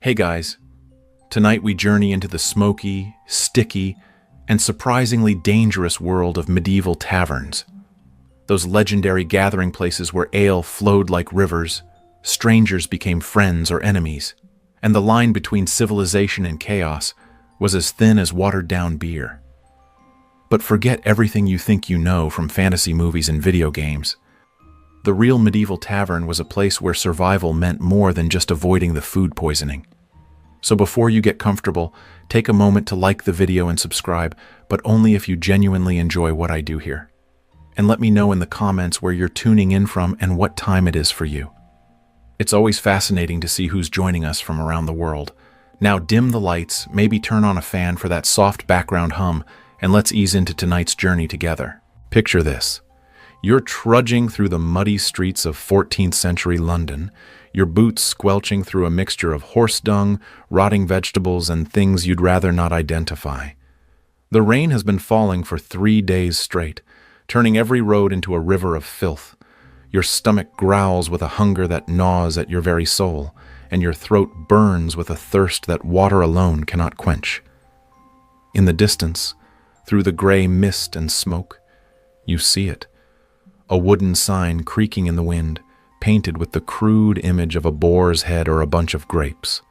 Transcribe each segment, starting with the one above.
Hey guys, tonight we journey into the smoky, sticky, and surprisingly dangerous world of medieval taverns. Those legendary gathering places where ale flowed like rivers, strangers became friends or enemies, and the line between civilization and chaos was as thin as watered-down beer. But forget everything you think you know from fantasy movies and video games. The real medieval tavern was a place where survival meant more than just avoiding the food poisoning. So before you get comfortable, take a moment to like the video and subscribe, but only if you genuinely enjoy what I do here. And let me know in the comments where you're tuning in from and what time it is for you. It's always fascinating to see who's joining us from around the world. Now dim the lights, maybe turn on a fan for that soft background hum, and let's ease into tonight's journey together. Picture this. You're trudging through the muddy streets of 14th century London, your boots squelching through a mixture of horse dung, rotting vegetables, and things you'd rather not identify. The rain has been falling for 3 days straight, turning every road into a river of filth. Your stomach growls with a hunger that gnaws at your very soul, and your throat burns with a thirst that water alone cannot quench. In the distance, through the gray mist and smoke, you see it. A wooden sign creaking in the wind, painted with the crude image of a boar's head or a bunch of grapes.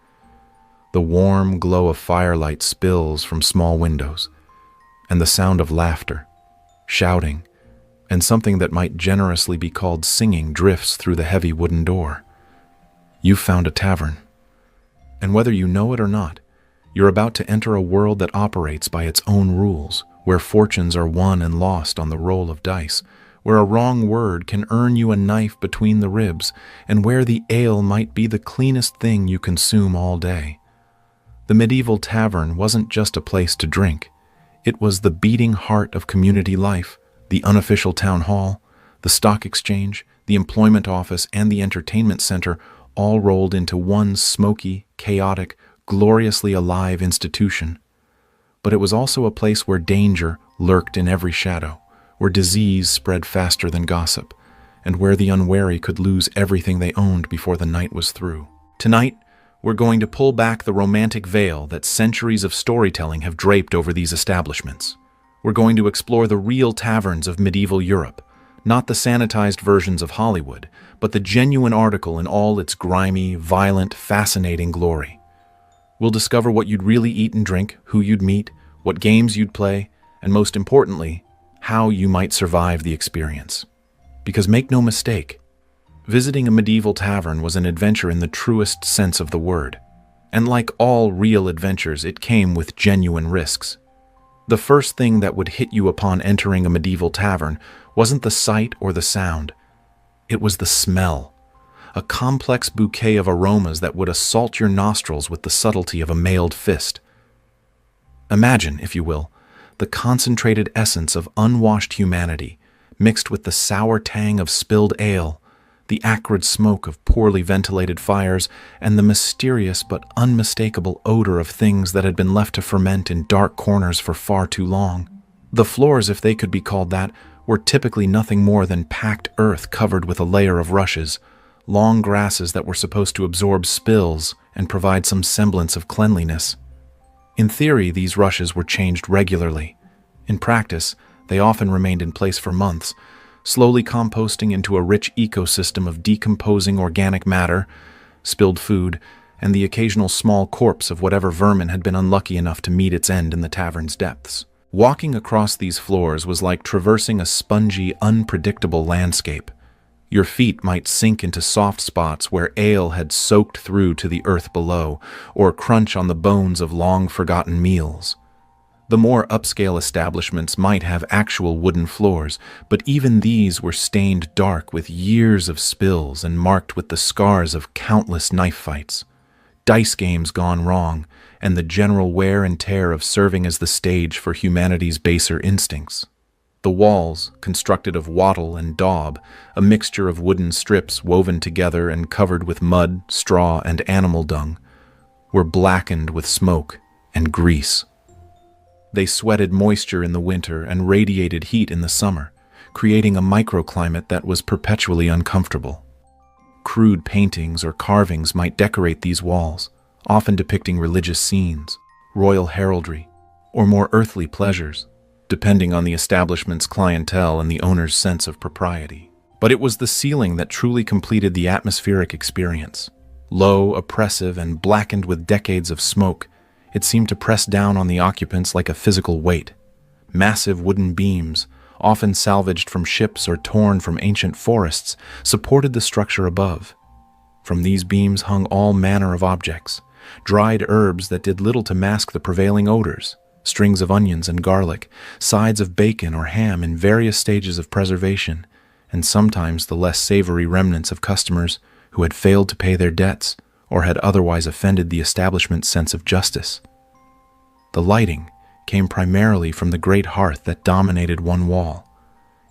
The warm glow of firelight spills from small windows, and the sound of laughter, shouting, and something that might generously be called singing drifts through the heavy wooden door. You've found a tavern, and whether you know it or not, you're about to enter a world that operates by its own rules, where fortunes are won and lost on the roll of dice, where a wrong word can earn you a knife between the ribs, and where the ale might be the cleanest thing you consume all day. The medieval tavern wasn't just a place to drink. It was the beating heart of community life, the unofficial town hall, the stock exchange, the employment office, and the entertainment center all rolled into one smoky, chaotic, gloriously alive institution. But it was also a place where danger lurked in every shadow, where disease spread faster than gossip, and where the unwary could lose everything they owned before the night was through. Tonight, we're going to pull back the romantic veil that centuries of storytelling have draped over these establishments. We're going to explore the real taverns of medieval Europe, not the sanitized versions of Hollywood, but the genuine article in all its grimy, violent, fascinating glory. We'll discover what you'd really eat and drink, who you'd meet, what games you'd play, and most importantly, how you might survive the experience. Because make no mistake, visiting a medieval tavern was an adventure in the truest sense of the word. And like all real adventures, it came with genuine risks. The first thing that would hit you upon entering a medieval tavern wasn't the sight or the sound. It was the smell. A complex bouquet of aromas that would assault your nostrils with the subtlety of a mailed fist. Imagine, if you will, the concentrated essence of unwashed humanity, mixed with the sour tang of spilled ale, the acrid smoke of poorly ventilated fires, and the mysterious but unmistakable odor of things that had been left to ferment in dark corners for far too long. The floors, if they could be called that, were typically nothing more than packed earth covered with a layer of rushes, long grasses that were supposed to absorb spills and provide some semblance of cleanliness. In theory, these rushes were changed regularly. In practice, they often remained in place for months, slowly composting into a rich ecosystem of decomposing organic matter, spilled food, and the occasional small corpse of whatever vermin had been unlucky enough to meet its end in the tavern's depths. Walking across these floors was like traversing a spongy, unpredictable landscape. Your feet might sink into soft spots where ale had soaked through to the earth below, or crunch on the bones of long-forgotten meals. The more upscale establishments might have actual wooden floors, but even these were stained dark with years of spills and marked with the scars of countless knife fights, dice games gone wrong, and the general wear and tear of serving as the stage for humanity's baser instincts. The walls, constructed of wattle and daub, a mixture of wooden strips woven together and covered with mud, straw, and animal dung, were blackened with smoke and grease. They sweated moisture in the winter and radiated heat in the summer, creating a microclimate that was perpetually uncomfortable. Crude paintings or carvings might decorate these walls, often depicting religious scenes, royal heraldry, or more earthly pleasures, depending on the establishment's clientele and the owner's sense of propriety. But it was the ceiling that truly completed the atmospheric experience. Low, oppressive, and blackened with decades of smoke, it seemed to press down on the occupants like a physical weight. Massive wooden beams, often salvaged from ships or torn from ancient forests, supported the structure above. From these beams hung all manner of objects, dried herbs that did little to mask the prevailing odors, strings of onions and garlic, sides of bacon or ham in various stages of preservation, and sometimes the less savory remnants of customers who had failed to pay their debts or had otherwise offended the establishment's sense of justice. The lighting came primarily from the great hearth that dominated one wall,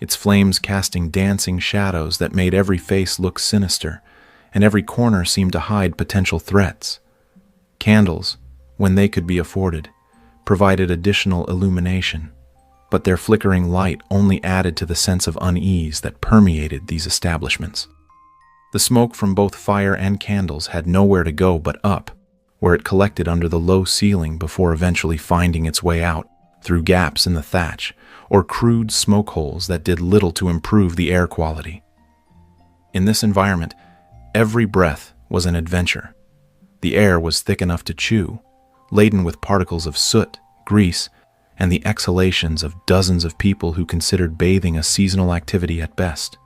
its flames casting dancing shadows that made every face look sinister, and every corner seemed to hide potential threats. Candles, when they could be afforded, provided additional illumination, but their flickering light only added to the sense of unease that permeated these establishments. The smoke from both fire and candles had nowhere to go but up, where it collected under the low ceiling before eventually finding its way out through gaps in the thatch or crude smoke holes that did little to improve the air quality. In this environment, every breath was an adventure. The air was thick enough to chew, laden with particles of soot, grease, and the exhalations of dozens of people who considered bathing a seasonal activity at best.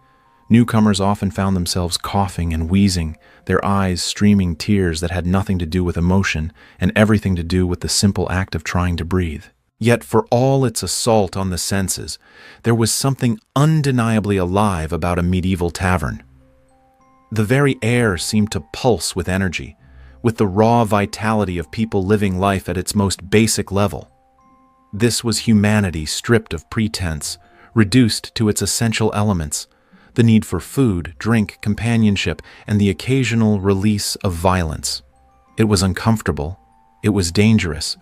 Newcomers often found themselves coughing and wheezing, their eyes streaming tears that had nothing to do with emotion and everything to do with the simple act of trying to breathe. Yet for all its assault on the senses, there was something undeniably alive about a medieval tavern. The very air seemed to pulse with energy, with the raw vitality of people living life at its most basic level. This was humanity stripped of pretense, reduced to its essential elements, the need for food, drink, companionship, and the occasional release of violence. It was uncomfortable, it was dangerous,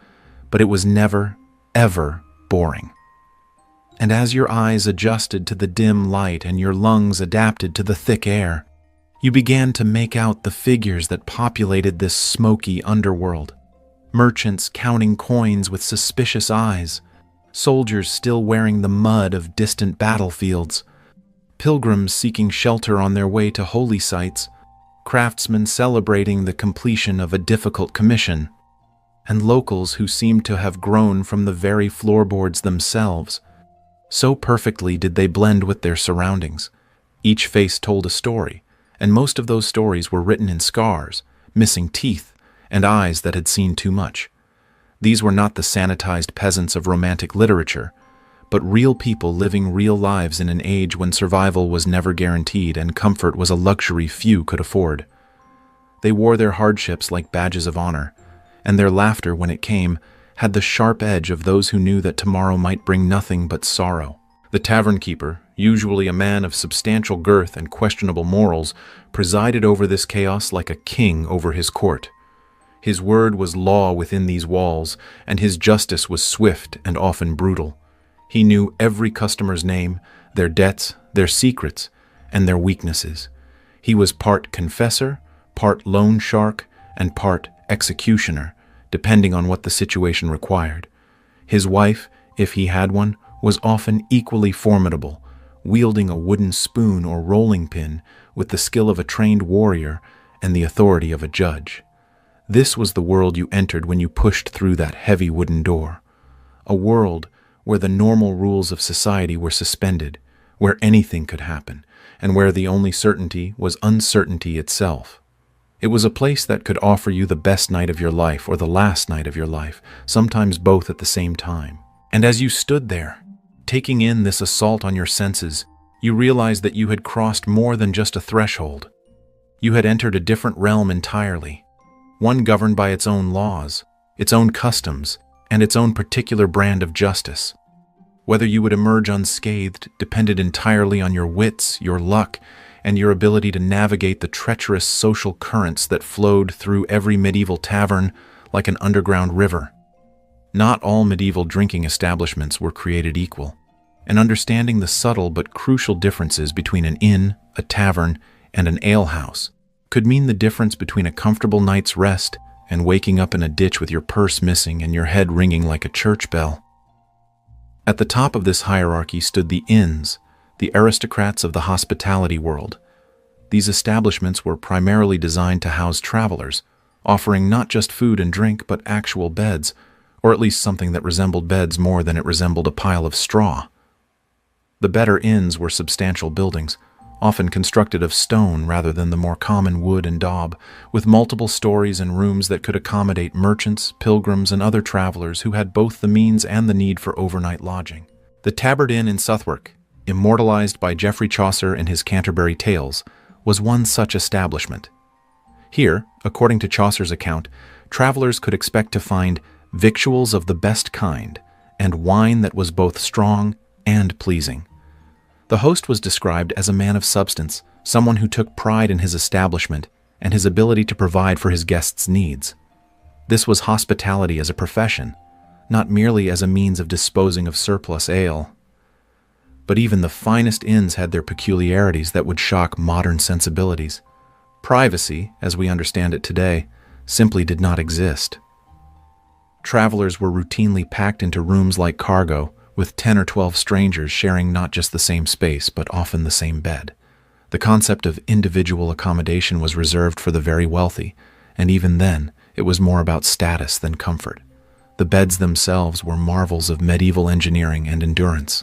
but it was never, ever boring. And as your eyes adjusted to the dim light and your lungs adapted to the thick air, you began to make out the figures that populated this smoky underworld. Merchants counting coins with suspicious eyes, soldiers still wearing the mud of distant battlefields, pilgrims seeking shelter on their way to holy sites, craftsmen celebrating the completion of a difficult commission, and locals who seemed to have grown from the very floorboards themselves. So perfectly did they blend with their surroundings. Each face told a story, and most of those stories were written in scars, missing teeth, and eyes that had seen too much. These were not the sanitized peasants of romantic literature, but real people living real lives in an age when survival was never guaranteed and comfort was a luxury few could afford. They wore their hardships like badges of honor, and their laughter, when it came, had the sharp edge of those who knew that tomorrow might bring nothing but sorrow. The tavern keeper, usually a man of substantial girth and questionable morals, presided over this chaos like a king over his court. His word was law within these walls, and his justice was swift and often brutal. He knew every customer's name, their debts, their secrets, and their weaknesses. He was part confessor, part loan shark, and part executioner, depending on what the situation required. His wife, if he had one, was often equally formidable, wielding a wooden spoon or rolling pin with the skill of a trained warrior and the authority of a judge. This was the world you entered when you pushed through that heavy wooden door. A world where the normal rules of society were suspended, where anything could happen, and where the only certainty was uncertainty itself. It was a place that could offer you the best night of your life or the last night of your life, sometimes both at the same time. And as you stood there, taking in this assault on your senses, you realized that you had crossed more than just a threshold. You had entered a different realm entirely, one governed by its own laws, its own customs, and its own particular brand of justice. Whether you would emerge unscathed depended entirely on your wits, your luck, and your ability to navigate the treacherous social currents that flowed through every medieval tavern like an underground river. Not all medieval drinking establishments were created equal, and understanding the subtle but crucial differences between an inn, a tavern, and an alehouse could mean the difference between a comfortable night's rest and waking up in a ditch with your purse missing and your head ringing like a church bell. At the top of this hierarchy stood the inns, the aristocrats of the hospitality world. These establishments were primarily designed to house travelers, offering not just food and drink but actual beds, or at least something that resembled beds more than it resembled a pile of straw. The better inns were substantial buildings, often constructed of stone rather than the more common wood and daub, with multiple stories and rooms that could accommodate merchants, pilgrims, and other travelers who had both the means and the need for overnight lodging. The Tabard Inn in Southwark, immortalized by Geoffrey Chaucer in his Canterbury Tales, was one such establishment. Here, according to Chaucer's account, travelers could expect to find victuals of the best kind and wine that was both strong and pleasing. The host was described as a man of substance, someone who took pride in his establishment and his ability to provide for his guests' needs. This was hospitality as a profession, not merely as a means of disposing of surplus ale. But even the finest inns had their peculiarities that would shock modern sensibilities. Privacy, as we understand it today, simply did not exist. Travelers were routinely packed into rooms like cargo, with 10 or 12 strangers sharing not just the same space, but often the same bed. The concept of individual accommodation was reserved for the very wealthy, and even then, it was more about status than comfort. The beds themselves were marvels of medieval engineering and endurance.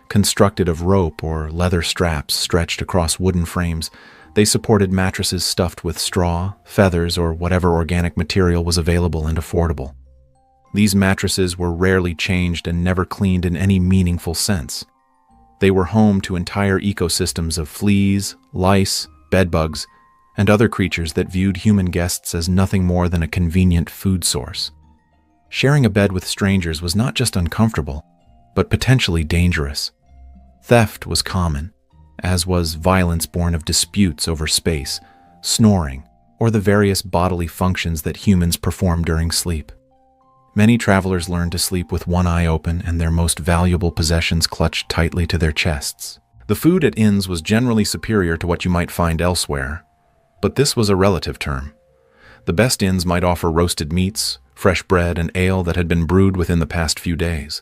Constructed of rope or leather straps stretched across wooden frames, they supported mattresses stuffed with straw, feathers, or whatever organic material was available and affordable. These mattresses were rarely changed and never cleaned in any meaningful sense. They were home to entire ecosystems of fleas, lice, bedbugs, and other creatures that viewed human guests as nothing more than a convenient food source. Sharing a bed with strangers was not just uncomfortable, but potentially dangerous. Theft was common, as was violence born of disputes over space, snoring, or the various bodily functions that humans perform during sleep. Many travelers learned to sleep with one eye open and their most valuable possessions clutched tightly to their chests. The food at inns was generally superior to what you might find elsewhere, but this was a relative term. The best inns might offer roasted meats, fresh bread, and ale that had been brewed within the past few days.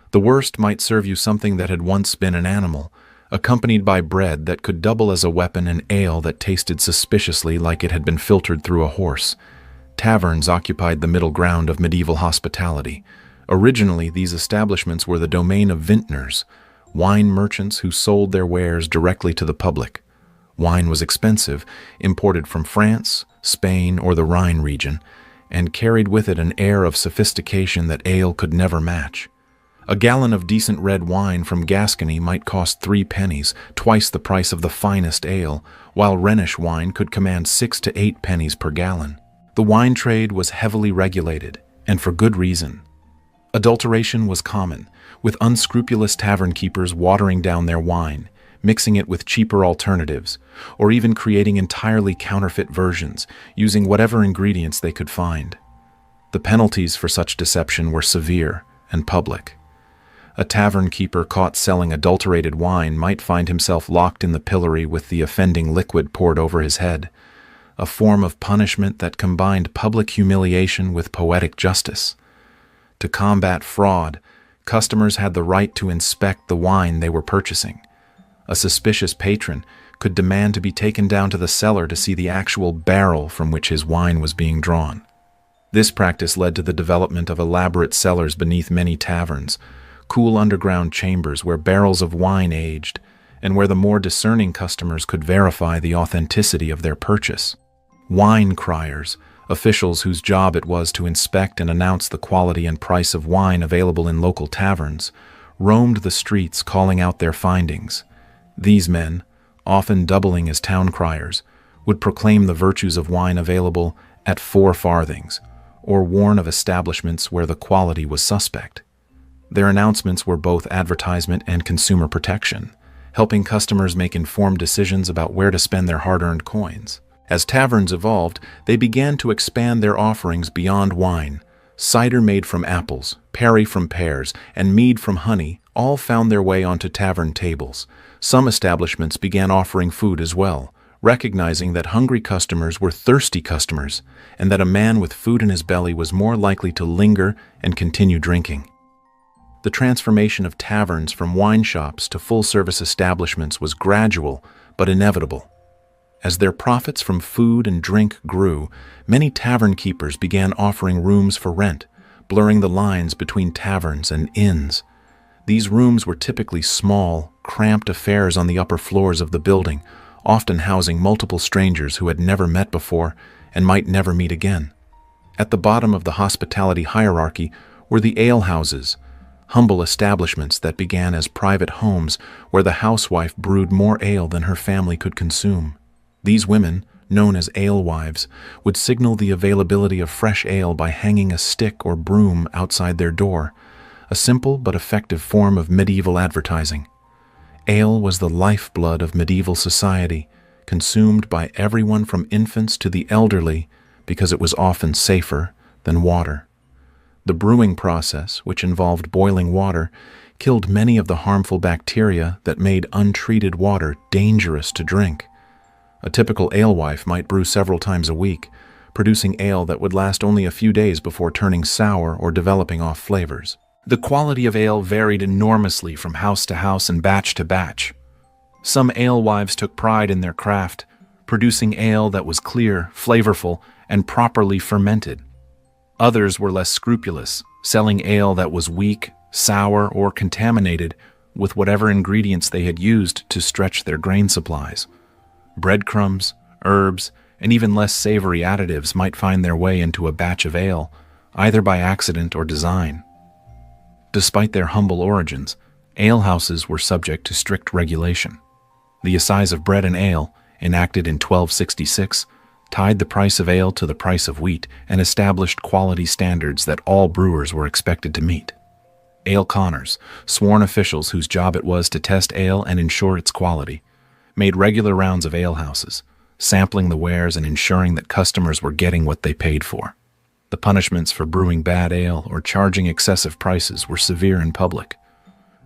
The worst might serve you something that had once been an animal, accompanied by bread that could double as a weapon and ale that tasted suspiciously like it had been filtered through a horse. Taverns occupied the middle ground of medieval hospitality. Originally, these establishments were the domain of vintners, wine merchants who sold their wares directly to the public. Wine was expensive, imported from France, Spain, or the Rhine region, and carried with it an air of sophistication that ale could never match. A gallon of decent red wine from Gascony might cost 3 pennies, twice the price of the finest ale, while Rhenish wine could command 6 to 8 pennies per gallon. The wine trade was heavily regulated, and for good reason. Adulteration was common, with unscrupulous tavern keepers watering down their wine, mixing it with cheaper alternatives, or even creating entirely counterfeit versions, using whatever ingredients they could find. The penalties for such deception were severe and public. A tavern keeper caught selling adulterated wine might find himself locked in the pillory with the offending liquid poured over his head, a form of punishment that combined public humiliation with poetic justice. To combat fraud, customers had the right to inspect the wine they were purchasing. A suspicious patron could demand to be taken down to the cellar to see the actual barrel from which his wine was being drawn. This practice led to the development of elaborate cellars beneath many taverns, cool underground chambers where barrels of wine aged, and where the more discerning customers could verify the authenticity of their purchase. Wine criers, officials whose job it was to inspect and announce the quality and price of wine available in local taverns, roamed the streets calling out their findings. These men, often doubling as town criers, would proclaim the virtues of wine available at 4 farthings, or warn of establishments where the quality was suspect. Their announcements were both advertisement and consumer protection, helping customers make informed decisions about where to spend their hard-earned coins. As taverns evolved, they began to expand their offerings beyond wine. Cider made from apples, perry from pears, and mead from honey all found their way onto tavern tables. Some establishments began offering food as well, recognizing that hungry customers were thirsty customers and that a man with food in his belly was more likely to linger and continue drinking. The transformation of taverns from wine shops to full-service establishments was gradual but inevitable. As their profits from food and drink grew, many tavern keepers began offering rooms for rent, blurring the lines between taverns and inns. These rooms were typically small, cramped affairs on the upper floors of the building, often housing multiple strangers who had never met before and might never meet again. At the bottom of the hospitality hierarchy were the alehouses, humble establishments that began as private homes where the housewife brewed more ale than her family could consume. These women, known as alewives, would signal the availability of fresh ale by hanging a stick or broom outside their door, a simple but effective form of medieval advertising. Ale was the lifeblood of medieval society, consumed by everyone from infants to the elderly because it was often safer than water. The brewing process, which involved boiling water, killed many of the harmful bacteria that made untreated water dangerous to drink. A typical alewife might brew several times a week, producing ale that would last only a few days before turning sour or developing off flavors. The quality of ale varied enormously from house to house and batch to batch. Some alewives took pride in their craft, producing ale that was clear, flavorful, and properly fermented. Others were less scrupulous, selling ale that was weak, sour, or contaminated with whatever ingredients they had used to stretch their grain supplies. Breadcrumbs, herbs, and even less savory additives might find their way into a batch of ale, either by accident or design. Despite their humble origins, alehouses were subject to strict regulation. The Assize of Bread and Ale, enacted in 1266, tied the price of ale to the price of wheat and established quality standards that all brewers were expected to meet. Ale conners, sworn officials whose job it was to test ale and ensure its quality, made regular rounds of alehouses, sampling the wares and ensuring that customers were getting what they paid for. The punishments for brewing bad ale or charging excessive prices were severe and public.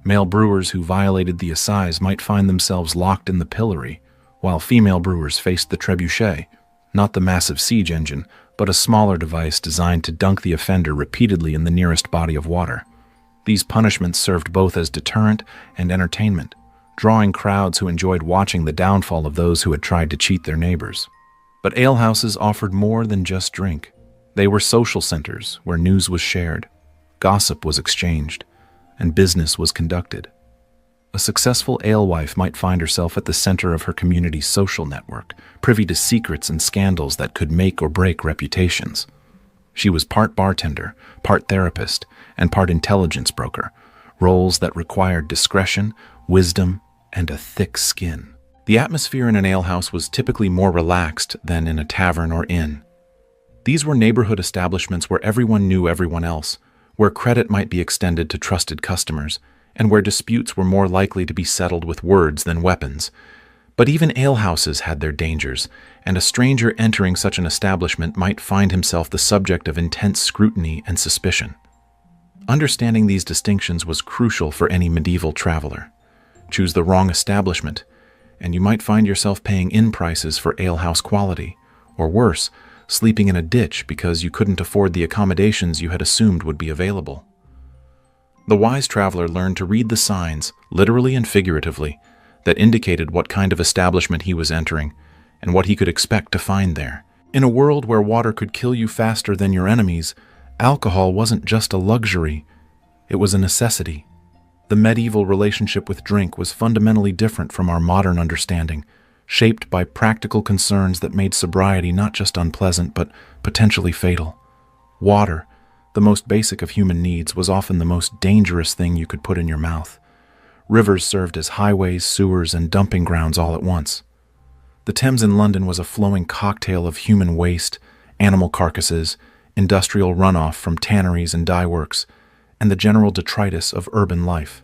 Male brewers who violated the assize might find themselves locked in the pillory, while female brewers faced the trebuchet, not the massive siege engine, but a smaller device designed to dunk the offender repeatedly in the nearest body of water. These punishments served both as deterrent and entertainment, drawing crowds who enjoyed watching the downfall of those who had tried to cheat their neighbors. But alehouses offered more than just drink. They were social centers where news was shared, gossip was exchanged, and business was conducted. A successful alewife might find herself at the center of her community's social network, privy to secrets and scandals that could make or break reputations. She was part bartender, part therapist, and part intelligence broker, roles that required discretion, wisdom, and a thick skin. The atmosphere in an alehouse was typically more relaxed than in a tavern or inn. These were neighborhood establishments where everyone knew everyone else, where credit might be extended to trusted customers, and where disputes were more likely to be settled with words than weapons. But even alehouses had their dangers, and a stranger entering such an establishment might find himself the subject of intense scrutiny and suspicion. Understanding these distinctions was crucial for any medieval traveler. Choose the wrong establishment, and you might find yourself paying inn prices for alehouse quality, or worse, sleeping in a ditch because you couldn't afford the accommodations you had assumed would be available. The wise traveler learned to read the signs, literally and figuratively, that indicated what kind of establishment he was entering and what he could expect to find there. In a world where water could kill you faster than your enemies, alcohol wasn't just a luxury, it was a necessity. The medieval relationship with drink was fundamentally different from our modern understanding, shaped by practical concerns that made sobriety not just unpleasant but potentially fatal. Water, the most basic of human needs, was often the most dangerous thing you could put in your mouth. Rivers served as highways, sewers, and dumping grounds all at once. The Thames in London was a flowing cocktail of human waste, animal carcasses, industrial runoff from tanneries and dye works, and the general detritus of urban life.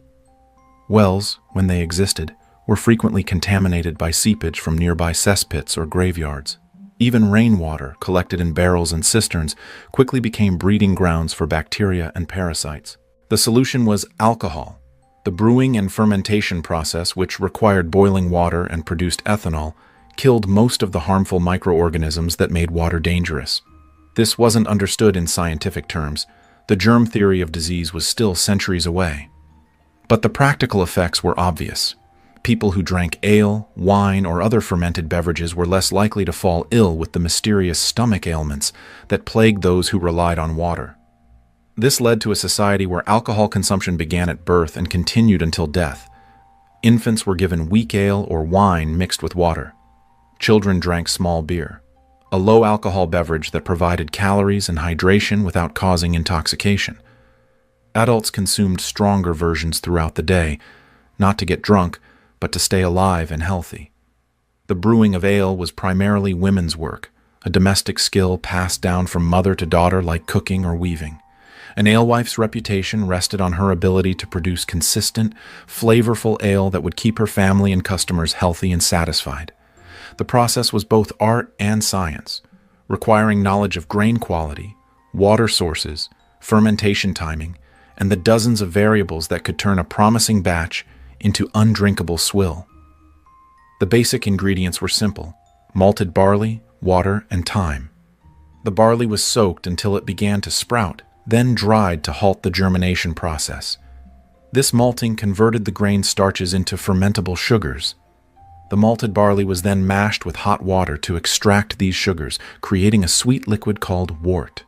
Wells, when they existed, were frequently contaminated by seepage from nearby cesspits or graveyards. Even rainwater, collected in barrels and cisterns, quickly became breeding grounds for bacteria and parasites. The solution was alcohol. The brewing and fermentation process, which required boiling water and produced ethanol, killed most of the harmful microorganisms that made water dangerous. This wasn't understood in scientific terms. The germ theory of disease was still centuries away. But the practical effects were obvious. People who drank ale, wine, or other fermented beverages were less likely to fall ill with the mysterious stomach ailments that plagued those who relied on water. This led to a society where alcohol consumption began at birth and continued until death. Infants were given weak ale or wine mixed with water. Children drank small beer, a low-alcohol beverage that provided calories and hydration without causing intoxication. Adults consumed stronger versions throughout the day, not to get drunk, but to stay alive and healthy. The brewing of ale was primarily women's work, a domestic skill passed down from mother to daughter like cooking or weaving. An alewife's reputation rested on her ability to produce consistent, flavorful ale that would keep her family and customers healthy and satisfied. The process was both art and science, requiring knowledge of grain quality, water sources, fermentation timing, and the dozens of variables that could turn a promising batch into undrinkable swill. The basic ingredients were simple: malted barley, water, and thyme. The barley was soaked until it began to sprout, then dried to halt the germination process. This malting converted the grain starches into fermentable sugars. The malted barley was then mashed with hot water to extract these sugars, creating a sweet liquid called wort.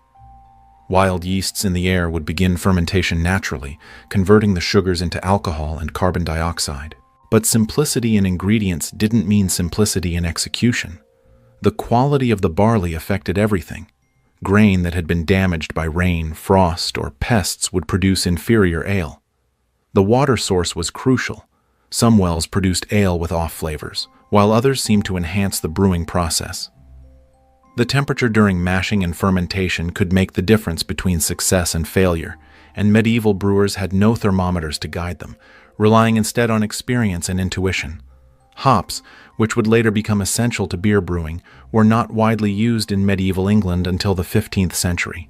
Wild yeasts in the air would begin fermentation naturally, converting the sugars into alcohol and carbon dioxide. But simplicity in ingredients didn't mean simplicity in execution. The quality of the barley affected everything. Grain that had been damaged by rain, frost, or pests would produce inferior ale. The water source was crucial. Some wells produced ale with off flavors, while others seemed to enhance the brewing process. The temperature during mashing and fermentation could make the difference between success and failure, and medieval brewers had no thermometers to guide them, relying instead on experience and intuition. Hops, which would later become essential to beer brewing, were not widely used in medieval England until the 15th century.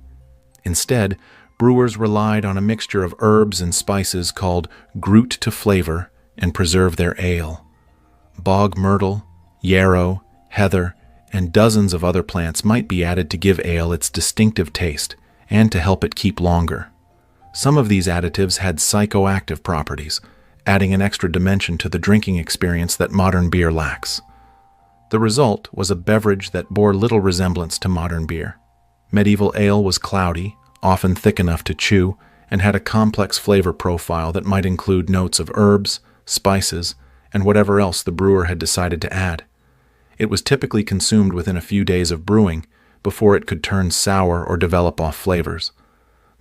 Instead, brewers relied on a mixture of herbs and spices called grute to flavor and preserve their ale. Bog myrtle, yarrow, heather, and dozens of other plants might be added to give ale its distinctive taste and to help it keep longer. Some of these additives had psychoactive properties, adding an extra dimension to the drinking experience that modern beer lacks. The result was a beverage that bore little resemblance to modern beer. Medieval ale was cloudy, often thick enough to chew, and had a complex flavor profile that might include notes of herbs, spices, and whatever else the brewer had decided to add. It was typically consumed within a few days of brewing before it could turn sour or develop off flavors.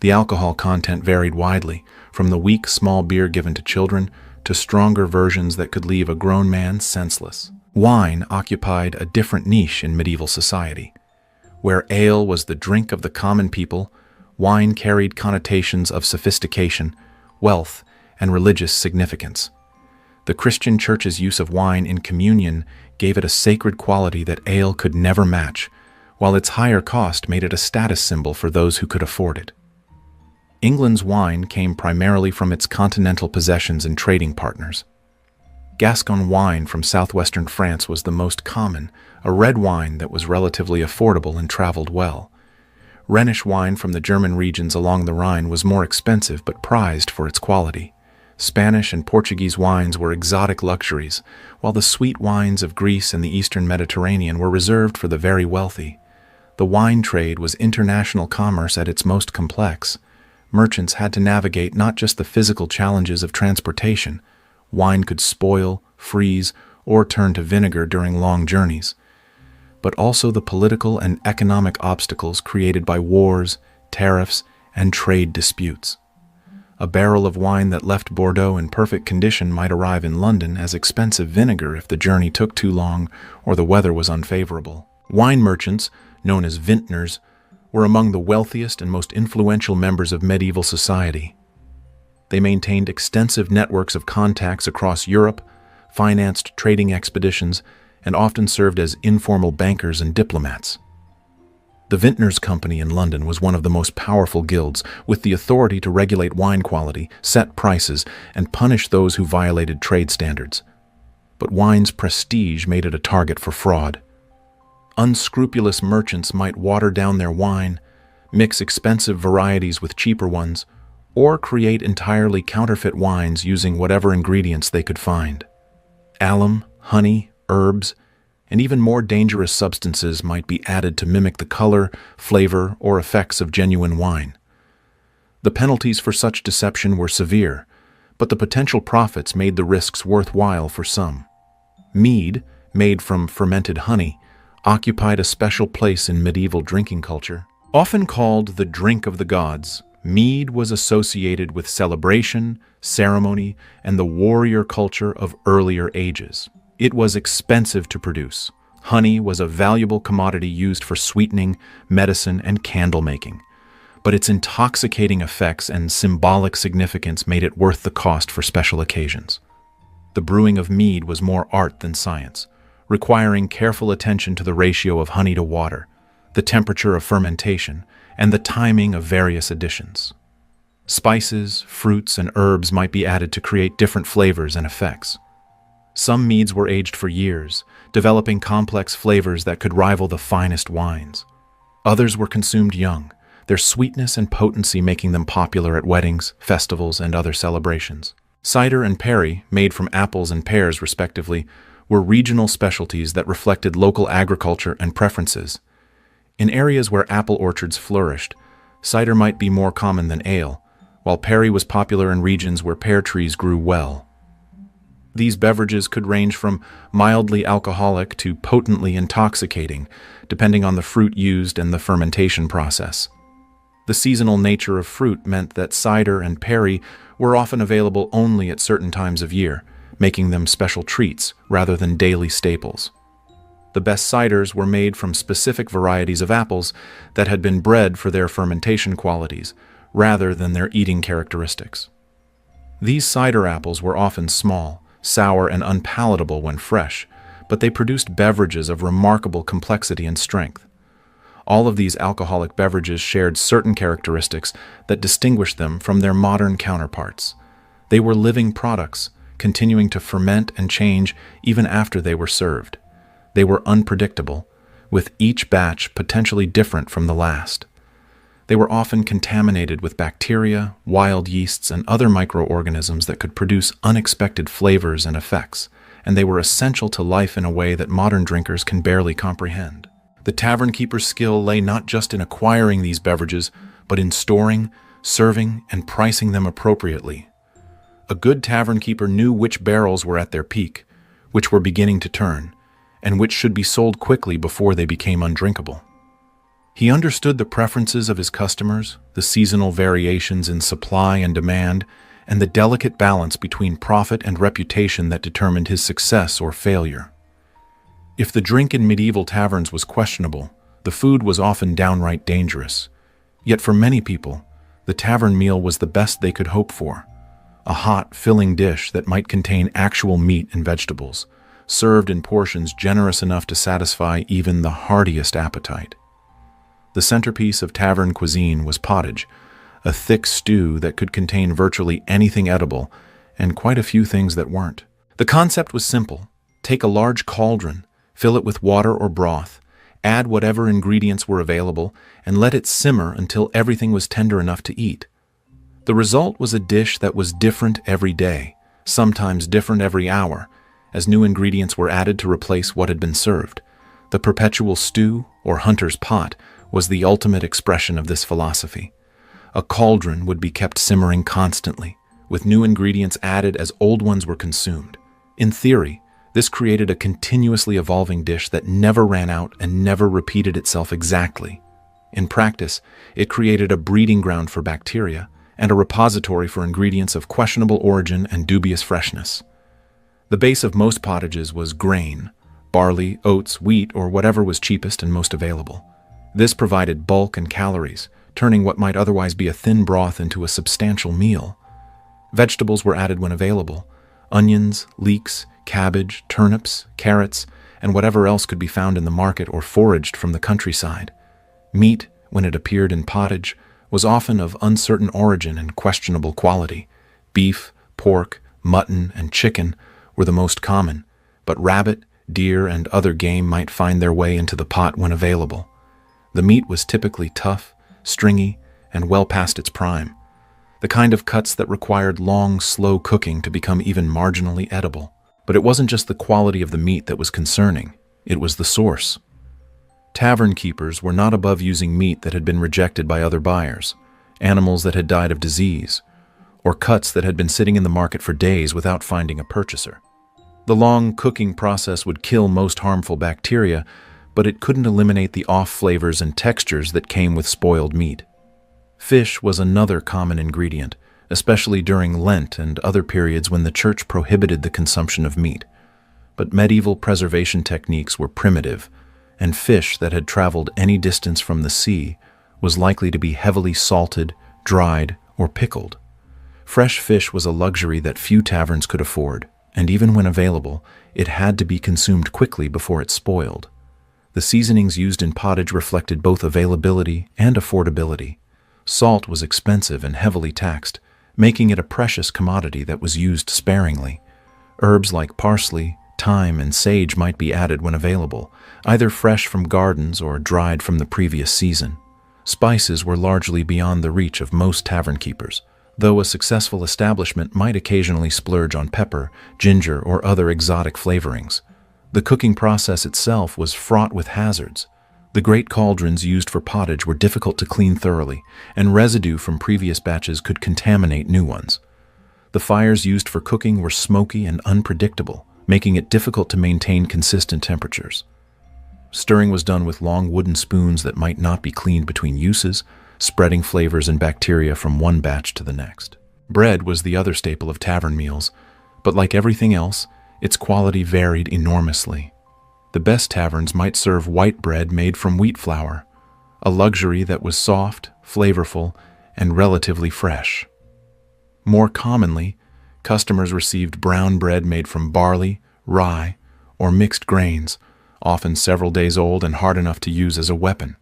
The alcohol content varied widely, from the weak, small beer given to children to stronger versions that could leave a grown man senseless. Wine occupied a different niche in medieval society. Where ale was the drink of the common people, wine carried connotations of sophistication, wealth, and religious significance. The Christian Church's use of wine in communion gave it a sacred quality that ale could never match, while its higher cost made it a status symbol for those who could afford it. England's wine came primarily from its continental possessions and trading partners. Gascon wine from southwestern France was the most common, a red wine that was relatively affordable and traveled well. Rhenish wine from the German regions along the Rhine was more expensive but prized for its quality. Spanish and Portuguese wines were exotic luxuries, while the sweet wines of Greece and the Eastern Mediterranean were reserved for the very wealthy. The wine trade was international commerce at its most complex. Merchants had to navigate not just the physical challenges of transportation. Wine could spoil, freeze, or turn to vinegar during long journeys, but also the political and economic obstacles created by wars, tariffs, and trade disputes. A barrel of wine that left Bordeaux in perfect condition might arrive in London as expensive vinegar if the journey took too long or the weather was unfavorable. Wine merchants, known as vintners, were among the wealthiest and most influential members of medieval society. They maintained extensive networks of contacts across Europe, financed trading expeditions, and often served as informal bankers and diplomats. The Vintners' Company in London was one of the most powerful guilds, with the authority to regulate wine quality, set prices, and punish those who violated trade standards. but wine's prestige made it a target for fraud. Unscrupulous merchants might water down their wine, mix expensive varieties with cheaper ones, or create entirely counterfeit wines using whatever ingredients they could find. Alum, honey, herbs, and even more dangerous substances might be added to mimic the color, flavor, or effects of genuine wine. The penalties for such deception were severe, but the potential profits made the risks worthwhile for some. Mead, made from fermented honey, occupied a special place in medieval drinking culture. Often called the drink of the gods, mead was associated with celebration, ceremony, and the warrior culture of earlier ages. It was expensive to produce. Honey was a valuable commodity used for sweetening, medicine, and candle making. But its intoxicating effects and symbolic significance made it worth the cost for special occasions. The brewing of mead was more art than science, requiring careful attention to the ratio of honey to water, the temperature of fermentation, and the timing of various additions. Spices, fruits, and herbs might be added to create different flavors and effects. Some meads were aged for years, developing complex flavors that could rival the finest wines. Others were consumed young, their sweetness and potency making them popular at weddings, festivals, and other celebrations. Cider and perry, made from apples and pears respectively, were regional specialties that reflected local agriculture and preferences. In areas where apple orchards flourished, cider might be more common than ale, while perry was popular in regions where pear trees grew well. These beverages could range from mildly alcoholic to potently intoxicating, depending on the fruit used and the fermentation process. The seasonal nature of fruit meant that cider and perry were often available only at certain times of year, making them special treats rather than daily staples. The best ciders were made from specific varieties of apples that had been bred for their fermentation qualities, rather than their eating characteristics. These cider apples were often small, sour, and unpalatable when fresh, but they produced beverages of remarkable complexity and strength. All of these alcoholic beverages shared certain characteristics that distinguished them from their modern counterparts. They were living products, continuing to ferment and change even after they were served. They were unpredictable, with each batch potentially different from the last. They were often contaminated with bacteria, wild yeasts, and other microorganisms that could produce unexpected flavors and effects, and they were essential to life in a way that modern drinkers can barely comprehend. The tavern keeper's skill lay not just in acquiring these beverages, but in storing, serving, and pricing them appropriately. A good tavern keeper knew which barrels were at their peak, which were beginning to turn, and which should be sold quickly before they became undrinkable. He understood the preferences of his customers, the seasonal variations in supply and demand, and the delicate balance between profit and reputation that determined his success or failure. If the drink in medieval taverns was questionable, the food was often downright dangerous. Yet for many people, the tavern meal was the best they could hope for. A hot, filling dish that might contain actual meat and vegetables, served in portions generous enough to satisfy even the hardiest appetite. The centerpiece of tavern cuisine was pottage, a thick stew that could contain virtually anything edible and quite a few things that weren't. The concept was simple. Take a large cauldron, fill it with water or broth, add whatever ingredients were available, and let it simmer until everything was tender enough to eat. The result was a dish that was different every day, sometimes different every hour, as new ingredients were added to replace what had been served. The perpetual stew, or hunter's pot, was the ultimate expression of this philosophy. A cauldron would be kept simmering constantly, with new ingredients added as old ones were consumed. In theory, this created a continuously evolving dish that never ran out and never repeated itself exactly. In practice, it created a breeding ground for bacteria and a repository for ingredients of questionable origin and dubious freshness. The base of most pottages was grain, barley, oats, wheat, or whatever was cheapest and most available. This provided bulk and calories, turning what might otherwise be a thin broth into a substantial meal. Vegetables were added when available: onions, leeks, cabbage, turnips, carrots, and whatever else could be found in the market or foraged from the countryside. Meat, when it appeared in pottage, was often of uncertain origin and questionable quality. Beef, pork, mutton, and chicken were the most common, but rabbit, deer, and other game might find their way into the pot when available. The meat was typically tough, stringy, and well past its prime, the kind of cuts that required long, slow cooking to become even marginally edible. But it wasn't just the quality of the meat that was concerning, it was the source. Tavern keepers were not above using meat that had been rejected by other buyers, animals that had died of disease, or cuts that had been sitting in the market for days without finding a purchaser. The long cooking process would kill most harmful bacteria, but it couldn't eliminate the off flavors and textures that came with spoiled meat. Fish was another common ingredient, especially during Lent and other periods when the church prohibited the consumption of meat. But medieval preservation techniques were primitive, and fish that had traveled any distance from the sea was likely to be heavily salted, dried, or pickled. Fresh fish was a luxury that few taverns could afford, and even when available, it had to be consumed quickly before it spoiled. The seasonings used in pottage reflected both availability and affordability. Salt was expensive and heavily taxed, making it a precious commodity that was used sparingly. Herbs like parsley, thyme, and sage might be added when available, either fresh from gardens or dried from the previous season. Spices were largely beyond the reach of most tavern keepers, though a successful establishment might occasionally splurge on pepper, ginger, or other exotic flavorings. The cooking process itself was fraught with hazards. The great cauldrons used for pottage were difficult to clean thoroughly, and residue from previous batches could contaminate new ones. The fires used for cooking were smoky and unpredictable, making it difficult to maintain consistent temperatures. Stirring was done with long wooden spoons that might not be cleaned between uses, spreading flavors and bacteria from one batch to the next. Bread was the other staple of tavern meals, but like everything else, its quality varied enormously. The best taverns might serve white bread made from wheat flour, a luxury that was soft, flavorful, and relatively fresh. More commonly, customers received brown bread made from barley, rye, or mixed grains, often several days old and hard enough to use as a weapon.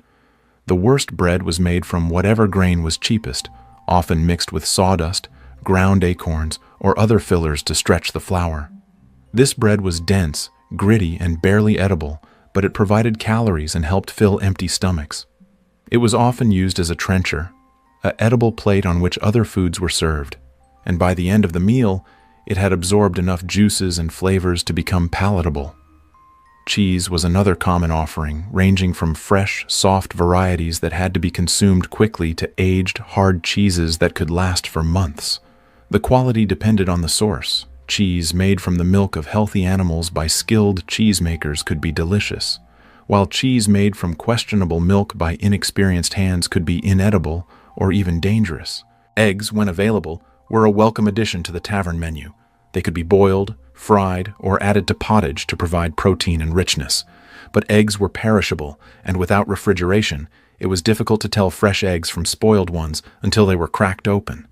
The worst bread was made from whatever grain was cheapest, often mixed with sawdust, ground acorns, or other fillers to stretch the flour. This bread was dense, gritty, and barely edible, but it provided calories and helped fill empty stomachs. It was often used as a trencher, an edible plate on which other foods were served, and by the end of the meal, it had absorbed enough juices and flavors to become palatable. Cheese was another common offering, ranging from fresh, soft varieties that had to be consumed quickly to aged, hard cheeses that could last for months. The quality depended on the source. Cheese made from the milk of healthy animals by skilled cheesemakers could be delicious, while cheese made from questionable milk by inexperienced hands could be inedible or even dangerous. Eggs, when available, were a welcome addition to the tavern menu. They could be boiled, fried, or added to pottage to provide protein and richness. But eggs were perishable, and without refrigeration, it was difficult to tell fresh eggs from spoiled ones until they were cracked open.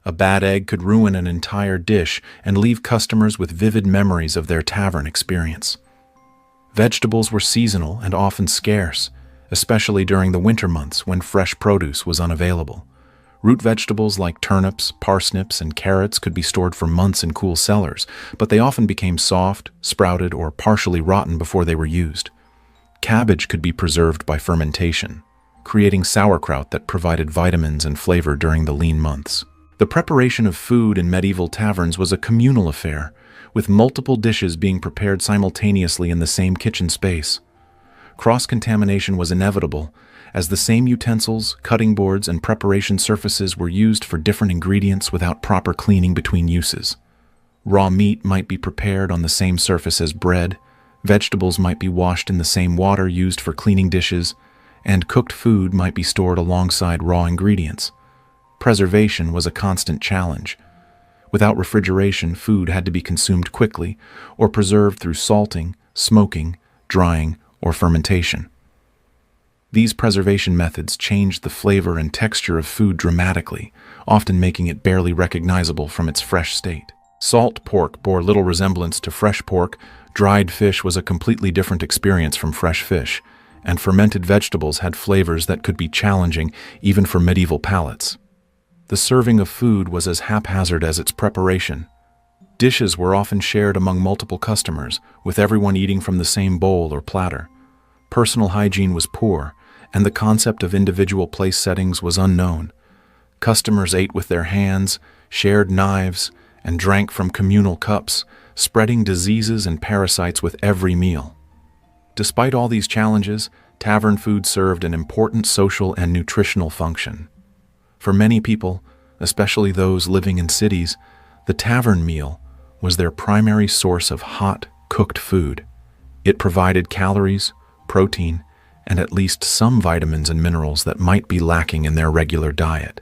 A bad egg could ruin an entire dish and leave customers with vivid memories of their tavern experience. Vegetables were seasonal and often scarce, especially during the winter months when fresh produce was unavailable. Root vegetables like turnips, parsnips, and carrots could be stored for months in cool cellars, but they often became soft, sprouted, or partially rotten before they were used. Cabbage could be preserved by fermentation, creating sauerkraut that provided vitamins and flavor during the lean months. The preparation of food in medieval taverns was a communal affair, with multiple dishes being prepared simultaneously in the same kitchen space. Cross-contamination was inevitable, as the same utensils, cutting boards, and preparation surfaces were used for different ingredients without proper cleaning between uses. Raw meat might be prepared on the same surface as bread, vegetables might be washed in the same water used for cleaning dishes, and cooked food might be stored alongside raw ingredients. Preservation was a constant challenge. Without refrigeration, food had to be consumed quickly or preserved through salting, smoking, drying, or fermentation. These preservation methods changed the flavor and texture of food dramatically, often making it barely recognizable from its fresh state. Salt pork bore little resemblance to fresh pork, dried fish was a completely different experience from fresh fish, and fermented vegetables had flavors that could be challenging even for medieval palates. The serving of food was as haphazard as its preparation. Dishes were often shared among multiple customers, with everyone eating from the same bowl or platter. Personal hygiene was poor, and the concept of individual place settings was unknown. Customers ate with their hands, shared knives, and drank from communal cups, spreading diseases and parasites with every meal. Despite all these challenges, tavern food served an important social and nutritional function. For many people, especially those living in cities, the tavern meal was their primary source of hot, cooked food. It provided calories, protein, and at least some vitamins and minerals that might be lacking in their regular diet.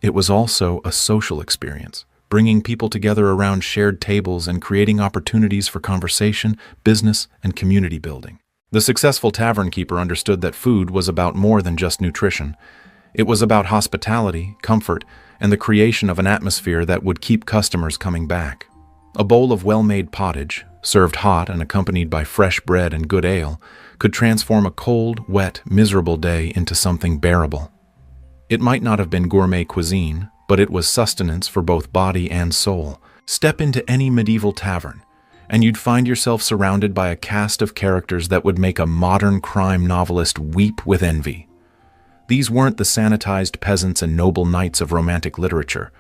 It was also a social experience, bringing people together around shared tables and creating opportunities for conversation, business, and community building. The successful tavern keeper understood that food was about more than just nutrition. It was about hospitality, comfort, and the creation of an atmosphere that would keep customers coming back. A bowl of well-made pottage, served hot and accompanied by fresh bread and good ale, could transform a cold, wet, miserable day into something bearable. It might not have been gourmet cuisine, but it was sustenance for both body and soul. Step into any medieval tavern, and you'd find yourself surrounded by a cast of characters that would make a modern crime novelist weep with envy. These weren't the sanitized peasants and noble knights of romantic literature,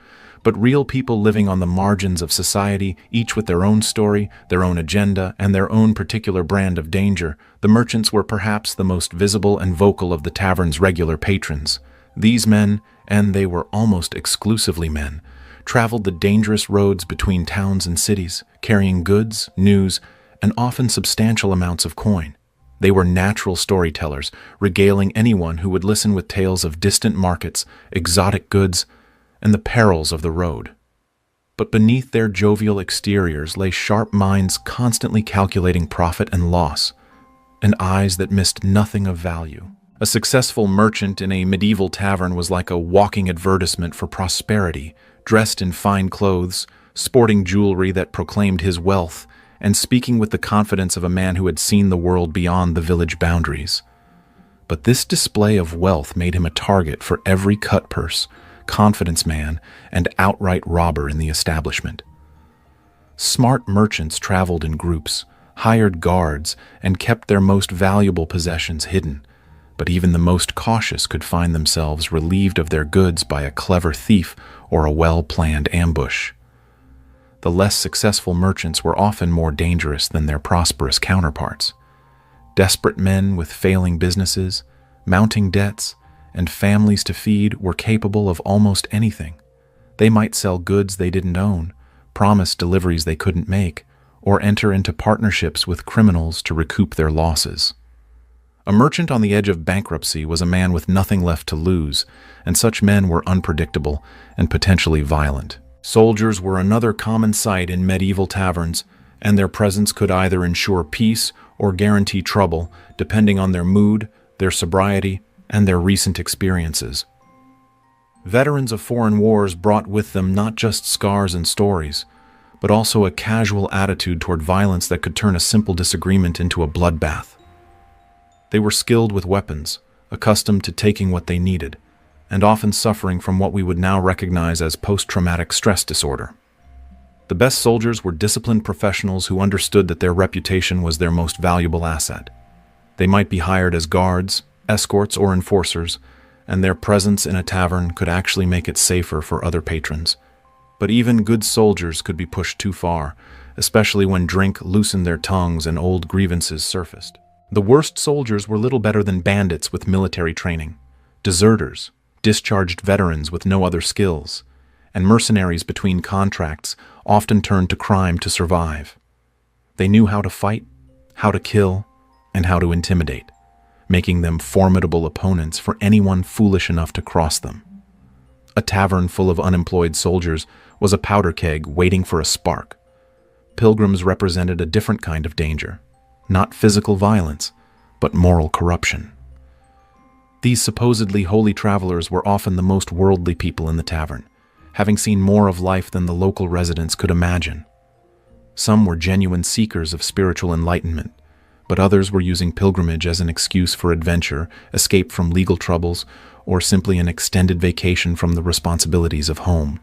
but real people living on the margins of society, each with their own story, their own agenda, and their own particular brand of danger. The merchants were perhaps the most visible and vocal of the tavern's regular patrons. These men, and they were almost exclusively men, traveled the dangerous roads between towns and cities, carrying goods, news, and often substantial amounts of coin. They were natural storytellers, regaling anyone who would listen with tales of distant markets, exotic goods, and the perils of the road. But beneath their jovial exteriors lay sharp minds constantly calculating profit and loss, and eyes that missed nothing of value. A successful merchant in a medieval tavern was like a walking advertisement for prosperity, dressed in fine clothes, sporting jewelry that proclaimed his wealth, and speaking with the confidence of a man who had seen the world beyond the village boundaries. But this display of wealth made him a target for every cutpurse, confidence man, and outright robber in the establishment. Smart merchants traveled in groups, hired guards, and kept their most valuable possessions hidden, but even the most cautious could find themselves relieved of their goods by a clever thief or a well-planned ambush. The less successful merchants were often more dangerous than their prosperous counterparts. Desperate men with failing businesses, mounting debts, and families to feed were capable of almost anything. They might sell goods they didn't own, promise deliveries they couldn't make, or enter into partnerships with criminals to recoup their losses. A merchant on the edge of bankruptcy was a man with nothing left to lose, and such men were unpredictable and potentially violent. Soldiers were another common sight in medieval taverns, and their presence could either ensure peace or guarantee trouble, depending on their mood, their sobriety, and their recent experiences. Veterans of foreign wars brought with them not just scars and stories, but also a casual attitude toward violence that could turn a simple disagreement into a bloodbath. They were skilled with weapons, accustomed to taking what they needed, and often suffering from what we would now recognize as post-traumatic stress disorder. The best soldiers were disciplined professionals who understood that their reputation was their most valuable asset. They might be hired as guards, escorts, or enforcers, and their presence in a tavern could actually make it safer for other patrons. But even good soldiers could be pushed too far, especially when drink loosened their tongues and old grievances surfaced. The worst soldiers were little better than bandits with military training, deserters, discharged veterans with no other skills, and mercenaries between contracts often turned to crime to survive. They knew how to fight, how to kill, and how to intimidate, making them formidable opponents for anyone foolish enough to cross them. A tavern full of unemployed soldiers was a powder keg waiting for a spark. Pilgrims represented a different kind of danger, not physical violence, but moral corruption. These supposedly holy travelers were often the most worldly people in the tavern, having seen more of life than the local residents could imagine. Some were genuine seekers of spiritual enlightenment, but others were using pilgrimage as an excuse for adventure, escape from legal troubles, or simply an extended vacation from the responsibilities of home.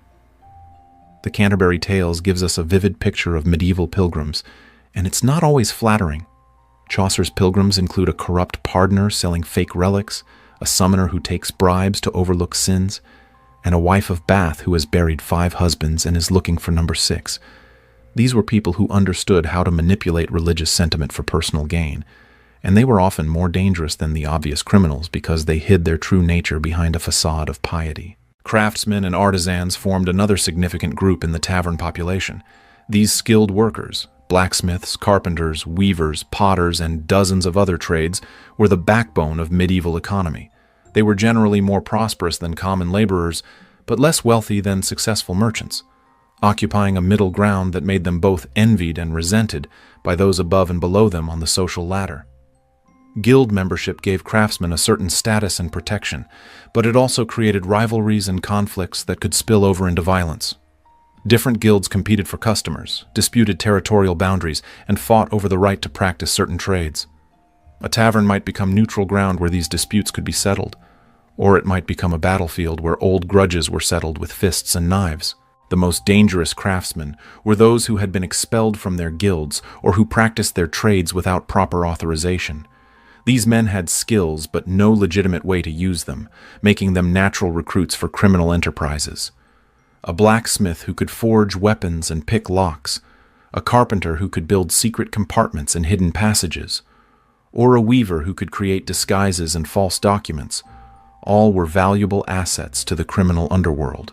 The Canterbury Tales gives us a vivid picture of medieval pilgrims, and it's not always flattering. Chaucer's pilgrims include a corrupt pardoner selling fake relics, a summoner who takes bribes to overlook sins, and a wife of Bath who has buried 5 husbands and is looking for number 6. These were people who understood how to manipulate religious sentiment for personal gain, and they were often more dangerous than the obvious criminals because they hid their true nature behind a facade of piety. Craftsmen and artisans formed another significant group in the tavern population. These skilled workers, blacksmiths, carpenters, weavers, potters, and dozens of other trades, were the backbone of medieval economy. They were generally more prosperous than common laborers, but less wealthy than successful merchants, occupying a middle ground that made them both envied and resented by those above and below them on the social ladder. Guild membership gave craftsmen a certain status and protection, but it also created rivalries and conflicts that could spill over into violence. Different guilds competed for customers, disputed territorial boundaries, and fought over the right to practice certain trades. A tavern might become neutral ground where these disputes could be settled, or it might become a battlefield where old grudges were settled with fists and knives. The most dangerous craftsmen were those who had been expelled from their guilds or who practiced their trades without proper authorization. These men had skills but no legitimate way to use them, making them natural recruits for criminal enterprises. A blacksmith who could forge weapons and pick locks, a carpenter who could build secret compartments and hidden passages, or a weaver who could create disguises and false documents, all were valuable assets to the criminal underworld.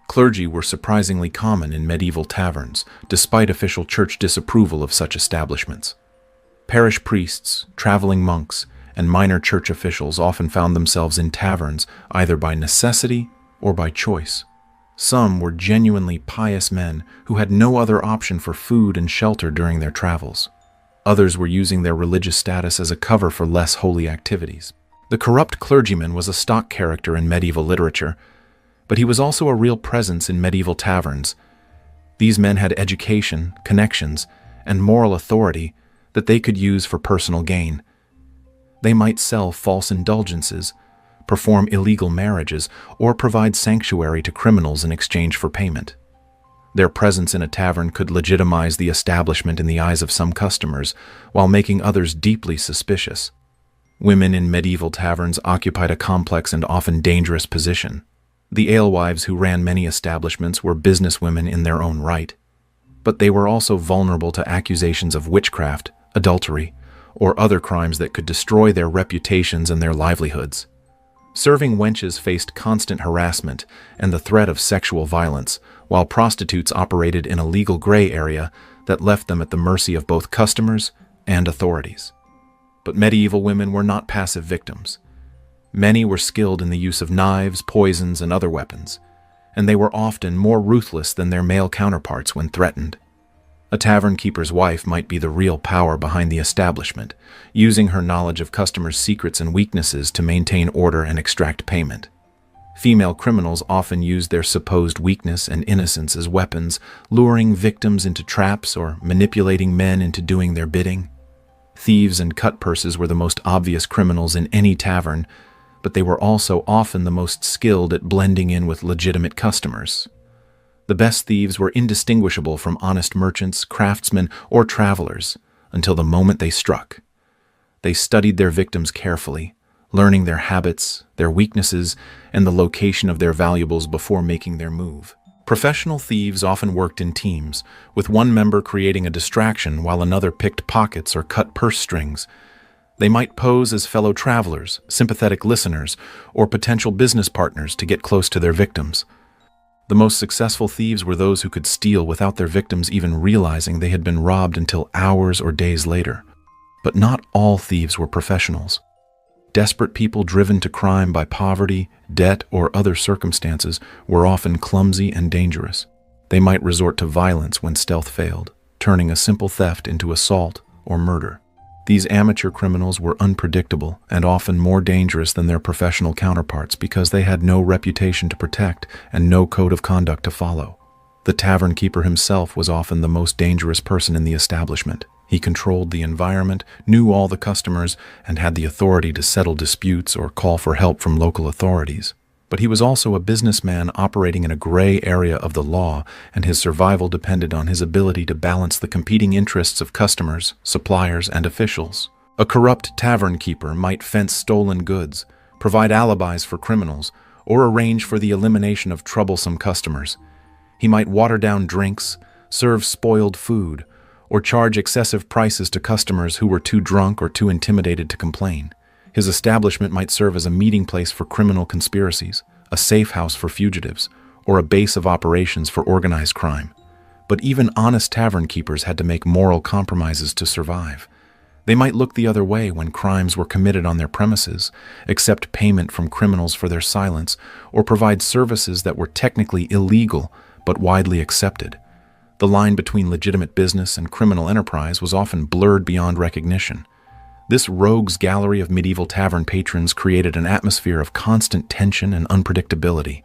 Clergy were surprisingly common in medieval taverns, despite official church disapproval of such establishments. Parish priests, traveling monks, and minor church officials often found themselves in taverns either by necessity or by choice. Some were genuinely pious men who had no other option for food and shelter during their travels. Others were using their religious status as a cover for less holy activities. The corrupt clergyman was a stock character in medieval literature, but he was also a real presence in medieval taverns. These men had education, connections, and moral authority that they could use for personal gain. They might sell false indulgences, perform illegal marriages, or provide sanctuary to criminals in exchange for payment. Their presence in a tavern could legitimize the establishment in the eyes of some customers, while making others deeply suspicious. Women in medieval taverns occupied a complex and often dangerous position. The alewives who ran many establishments were businesswomen in their own right, but they were also vulnerable to accusations of witchcraft, adultery, or other crimes that could destroy their reputations and their livelihoods. Serving wenches faced constant harassment and the threat of sexual violence, while prostitutes operated in a legal gray area that left them at the mercy of both customers and authorities. But medieval women were not passive victims. Many were skilled in the use of knives, poisons, and other weapons, and they were often more ruthless than their male counterparts when threatened. A tavern keeper's wife might be the real power behind the establishment, using her knowledge of customers' secrets and weaknesses to maintain order and extract payment. Female criminals often used their supposed weakness and innocence as weapons, luring victims into traps or manipulating men into doing their bidding. Thieves and cut-purses were the most obvious criminals in any tavern, but they were also often the most skilled at blending in with legitimate customers. The best thieves were indistinguishable from honest merchants, craftsmen, or travelers until the moment they struck. They studied their victims carefully, learning their habits, their weaknesses, and the location of their valuables before making their move. Professional thieves often worked in teams, with one member creating a distraction while another picked pockets or cut purse strings. They might pose as fellow travelers, sympathetic listeners, or potential business partners to get close to their victims. The most successful thieves were those who could steal without their victims even realizing they had been robbed until hours or days later. But not all thieves were professionals. Desperate people driven to crime by poverty, debt, or other circumstances were often clumsy and dangerous. They might resort to violence when stealth failed, turning a simple theft into assault or murder. These amateur criminals were unpredictable and often more dangerous than their professional counterparts because they had no reputation to protect and no code of conduct to follow. The tavern keeper himself was often the most dangerous person in the establishment. He controlled the environment, knew all the customers, and had the authority to settle disputes or call for help from local authorities. But he was also a businessman operating in a gray area of the law, and his survival depended on his ability to balance the competing interests of customers, suppliers, and officials. A corrupt tavern keeper might fence stolen goods, provide alibis for criminals, or arrange for the elimination of troublesome customers. He might water down drinks, serve spoiled food, or charge excessive prices to customers who were too drunk or too intimidated to complain. His establishment might serve as a meeting place for criminal conspiracies, a safe house for fugitives, or a base of operations for organized crime. But even honest tavern keepers had to make moral compromises to survive. They might look the other way when crimes were committed on their premises, accept payment from criminals for their silence, or provide services that were technically illegal but widely accepted. The line between legitimate business and criminal enterprise was often blurred beyond recognition. This rogues gallery of medieval tavern patrons created an atmosphere of constant tension and unpredictability.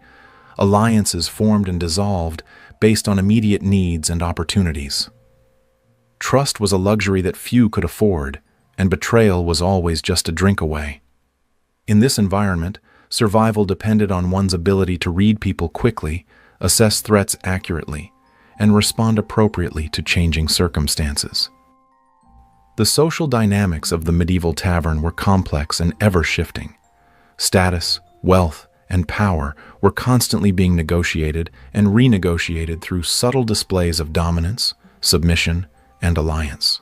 Alliances formed and dissolved based on immediate needs and opportunities. Trust was a luxury that few could afford, and betrayal was always just a drink away. In this environment, survival depended on one's ability to read people quickly, assess threats accurately, and respond appropriately to changing circumstances. The social dynamics of the medieval tavern were complex and ever-shifting. Status, wealth, and power were constantly being negotiated and renegotiated through subtle displays of dominance, submission, and alliance.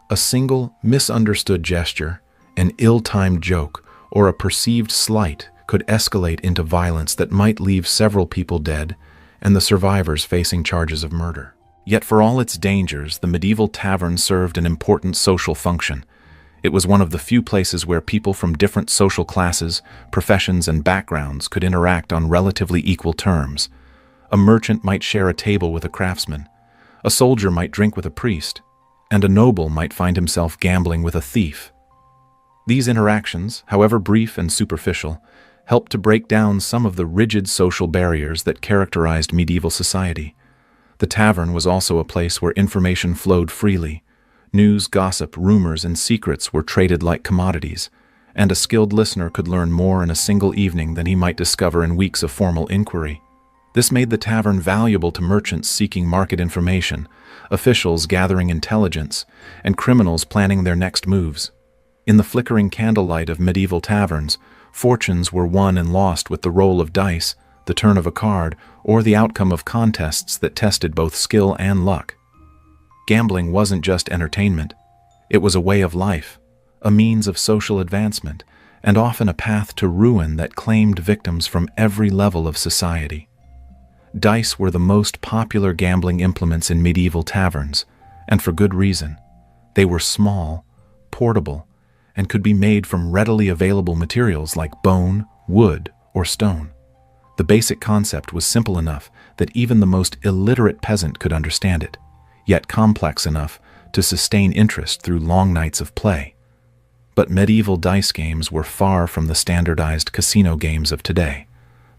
A single, misunderstood gesture, an ill-timed joke, or a perceived slight could escalate into violence that might leave several people dead and the survivors facing charges of murder. Yet for all its dangers, the medieval tavern served an important social function. It was one of the few places where people from different social classes, professions, and backgrounds could interact on relatively equal terms. A merchant might share a table with a craftsman, a soldier might drink with a priest, and a noble might find himself gambling with a thief. These interactions, however brief and superficial, helped to break down some of the rigid social barriers that characterized medieval society. The tavern was also a place where information flowed freely. News, gossip, rumors, and secrets were traded like commodities, and a skilled listener could learn more in a single evening than he might discover in weeks of formal inquiry. This made the tavern valuable to merchants seeking market information, officials gathering intelligence, and criminals planning their next moves. In the flickering candlelight of medieval taverns, fortunes were won and lost with the roll of dice, the turn of a card, or the outcome of contests that tested both skill and luck. Gambling wasn't just entertainment. It was a way of life, a means of social advancement, and often a path to ruin that claimed victims from every level of society. Dice were the most popular gambling implements in medieval taverns, and for good reason. They were small, portable, and could be made from readily available materials like bone, wood, or stone. The basic concept was simple enough that even the most illiterate peasant could understand it, yet complex enough to sustain interest through long nights of play. But medieval dice games were far from the standardized casino games of today.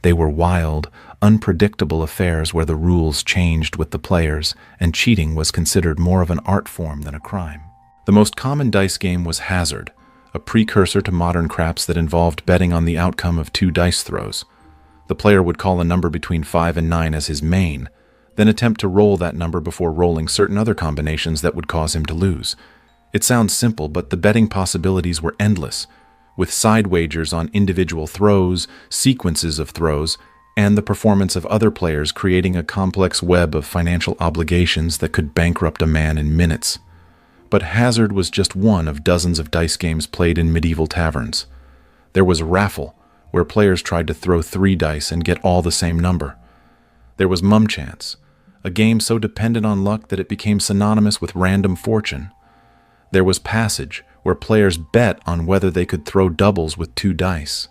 They were wild, unpredictable affairs where the rules changed with the players, and cheating was considered more of an art form than a crime. The most common dice game was hazard, a precursor to modern craps that involved betting on the outcome of 2 dice throws. The player would call a number between 5 and 9 as his main, then attempt to roll that number before rolling certain other combinations that would cause him to lose. It sounds simple, but the betting possibilities were endless, with side wagers on individual throws, sequences of throws, and the performance of other players creating a complex web of financial obligations that could bankrupt a man in minutes. But hazard was just one of dozens of dice games played in medieval taverns. There was raffle, where players tried to throw 3 dice and get all the same number. There was mumchance, a game so dependent on luck that it became synonymous with random fortune. There was passage, where players bet on whether they could throw doubles with 2 dice.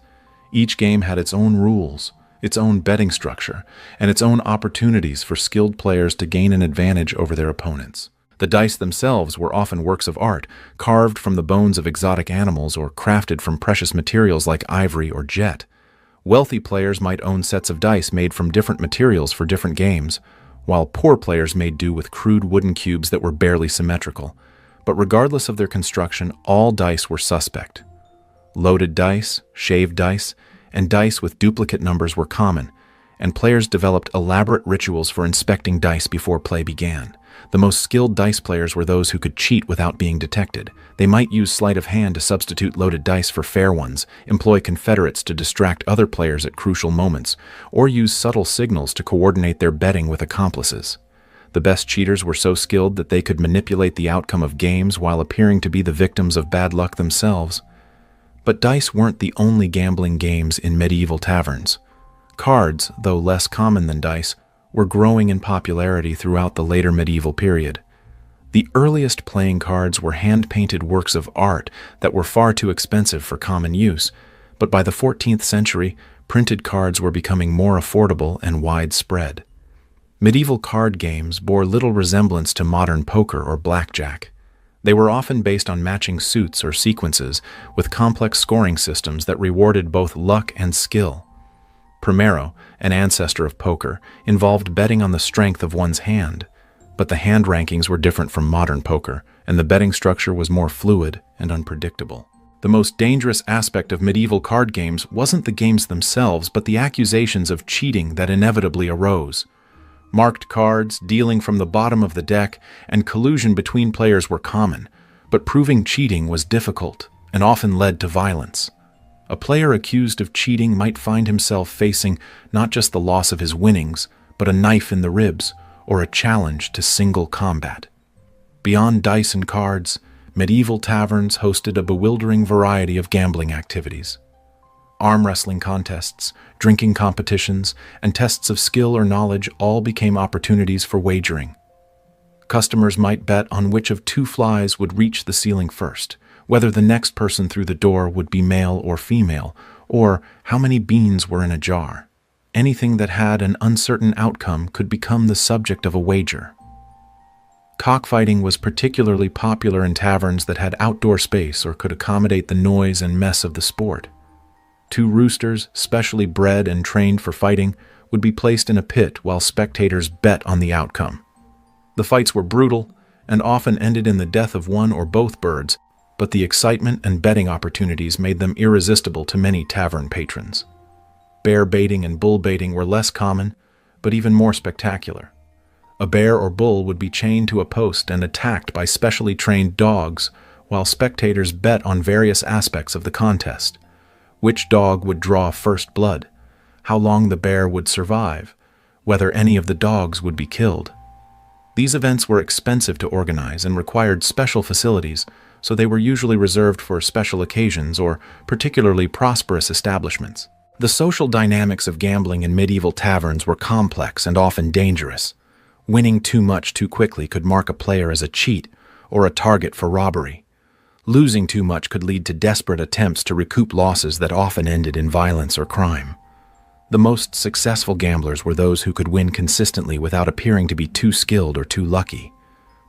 Each game had its own rules, its own betting structure, and its own opportunities for skilled players to gain an advantage over their opponents. The dice themselves were often works of art, carved from the bones of exotic animals or crafted from precious materials like ivory or jet. Wealthy players might own sets of dice made from different materials for different games, while poor players made do with crude wooden cubes that were barely symmetrical. But regardless of their construction, all dice were suspect. Loaded dice, shaved dice, and dice with duplicate numbers were common, and players developed elaborate rituals for inspecting dice before play began. The most skilled dice players were those who could cheat without being detected. They might use sleight of hand to substitute loaded dice for fair ones, employ confederates to distract other players at crucial moments, or use subtle signals to coordinate their betting with accomplices. The best cheaters were so skilled that they could manipulate the outcome of games while appearing to be the victims of bad luck themselves. But dice weren't the only gambling games in medieval taverns. Cards, though less common than dice, were growing in popularity throughout the later medieval period. The earliest playing cards were hand-painted works of art that were far too expensive for common use, but by the 14th century, printed cards were becoming more affordable and widespread. Medieval card games bore little resemblance to modern poker or blackjack. They were often based on matching suits or sequences with complex scoring systems that rewarded both luck and skill. Primero, an ancestor of poker, involved betting on the strength of one's hand, but the hand rankings were different from modern poker, and the betting structure was more fluid and unpredictable. The most dangerous aspect of medieval card games wasn't the games themselves, but the accusations of cheating that inevitably arose. Marked cards, dealing from the bottom of the deck, and collusion between players were common, but proving cheating was difficult and often led to violence. A player accused of cheating might find himself facing not just the loss of his winnings, but a knife in the ribs or a challenge to single combat. Beyond dice and cards, medieval taverns hosted a bewildering variety of gambling activities. Arm wrestling contests, drinking competitions, and tests of skill or knowledge all became opportunities for wagering. Customers might bet on which of two flies would reach the ceiling first, whether the next person through the door would be male or female, or how many beans were in a jar. Anything that had an uncertain outcome could become the subject of a wager. Cockfighting was particularly popular in taverns that had outdoor space or could accommodate the noise and mess of the sport. Two roosters, specially bred and trained for fighting, would be placed in a pit while spectators bet on the outcome. The fights were brutal and often ended in the death of one or both birds, but the excitement and betting opportunities made them irresistible to many tavern patrons. Bear baiting and bull baiting were less common, but even more spectacular. A bear or bull would be chained to a post and attacked by specially trained dogs, while spectators bet on various aspects of the contest. Which dog would draw first blood, how long the bear would survive, whether any of the dogs would be killed. These events were expensive to organize and required special facilities, so they were usually reserved for special occasions or particularly prosperous establishments. The social dynamics of gambling in medieval taverns were complex and often dangerous. Winning too much too quickly could mark a player as a cheat or a target for robbery. Losing too much could lead to desperate attempts to recoup losses that often ended in violence or crime. The most successful gamblers were those who could win consistently without appearing to be too skilled or too lucky.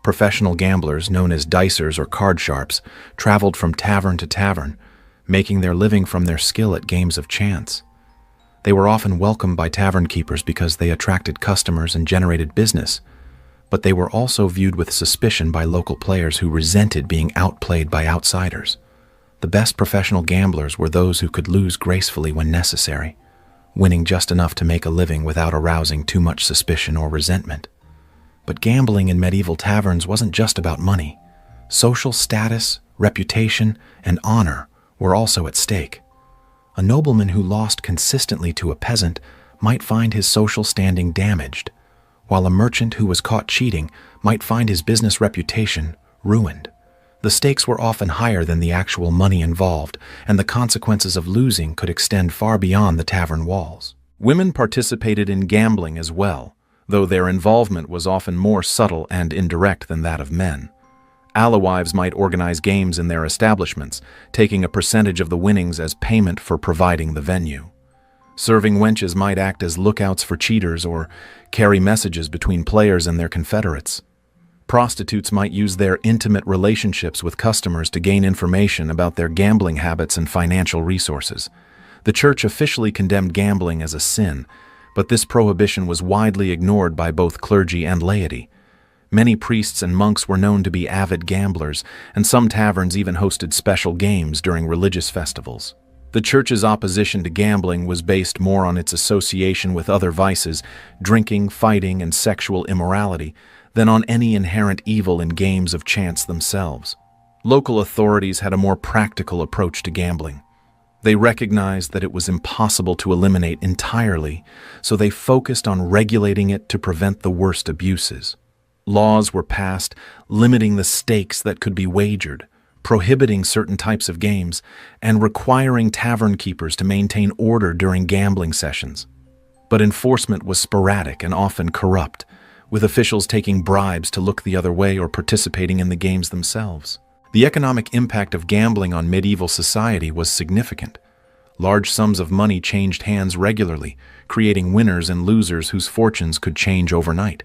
Professional gamblers, known as dicers or card sharps, traveled from tavern to tavern, making their living from their skill at games of chance. They were often welcomed by tavern keepers because they attracted customers and generated business, but they were also viewed with suspicion by local players who resented being outplayed by outsiders. The best professional gamblers were those who could lose gracefully when necessary, winning just enough to make a living without arousing too much suspicion or resentment. But gambling in medieval taverns wasn't just about money. Social status, reputation, and honor were also at stake. A nobleman who lost consistently to a peasant might find his social standing damaged, while a merchant who was caught cheating might find his business reputation ruined. The stakes were often higher than the actual money involved, and the consequences of losing could extend far beyond the tavern walls. Women participated in gambling as well, though their involvement was often more subtle and indirect than that of men. Alewives might organize games in their establishments, taking a percentage of the winnings as payment for providing the venue. Serving wenches might act as lookouts for cheaters or carry messages between players and their confederates. Prostitutes might use their intimate relationships with customers to gain information about their gambling habits and financial resources. The church officially condemned gambling as a sin, but this prohibition was widely ignored by both clergy and laity. Many priests and monks were known to be avid gamblers, and some taverns even hosted special games during religious festivals. The church's opposition to gambling was based more on its association with other vices, drinking, fighting, and sexual immorality, than on any inherent evil in games of chance themselves. Local authorities had a more practical approach to gambling. They recognized that it was impossible to eliminate entirely, so they focused on regulating it to prevent the worst abuses. Laws were passed limiting the stakes that could be wagered, prohibiting certain types of games, and requiring tavern keepers to maintain order during gambling sessions. But enforcement was sporadic and often corrupt, with officials taking bribes to look the other way or participating in the games themselves. The economic impact of gambling on medieval society was significant. Large sums of money changed hands regularly, creating winners and losers whose fortunes could change overnight.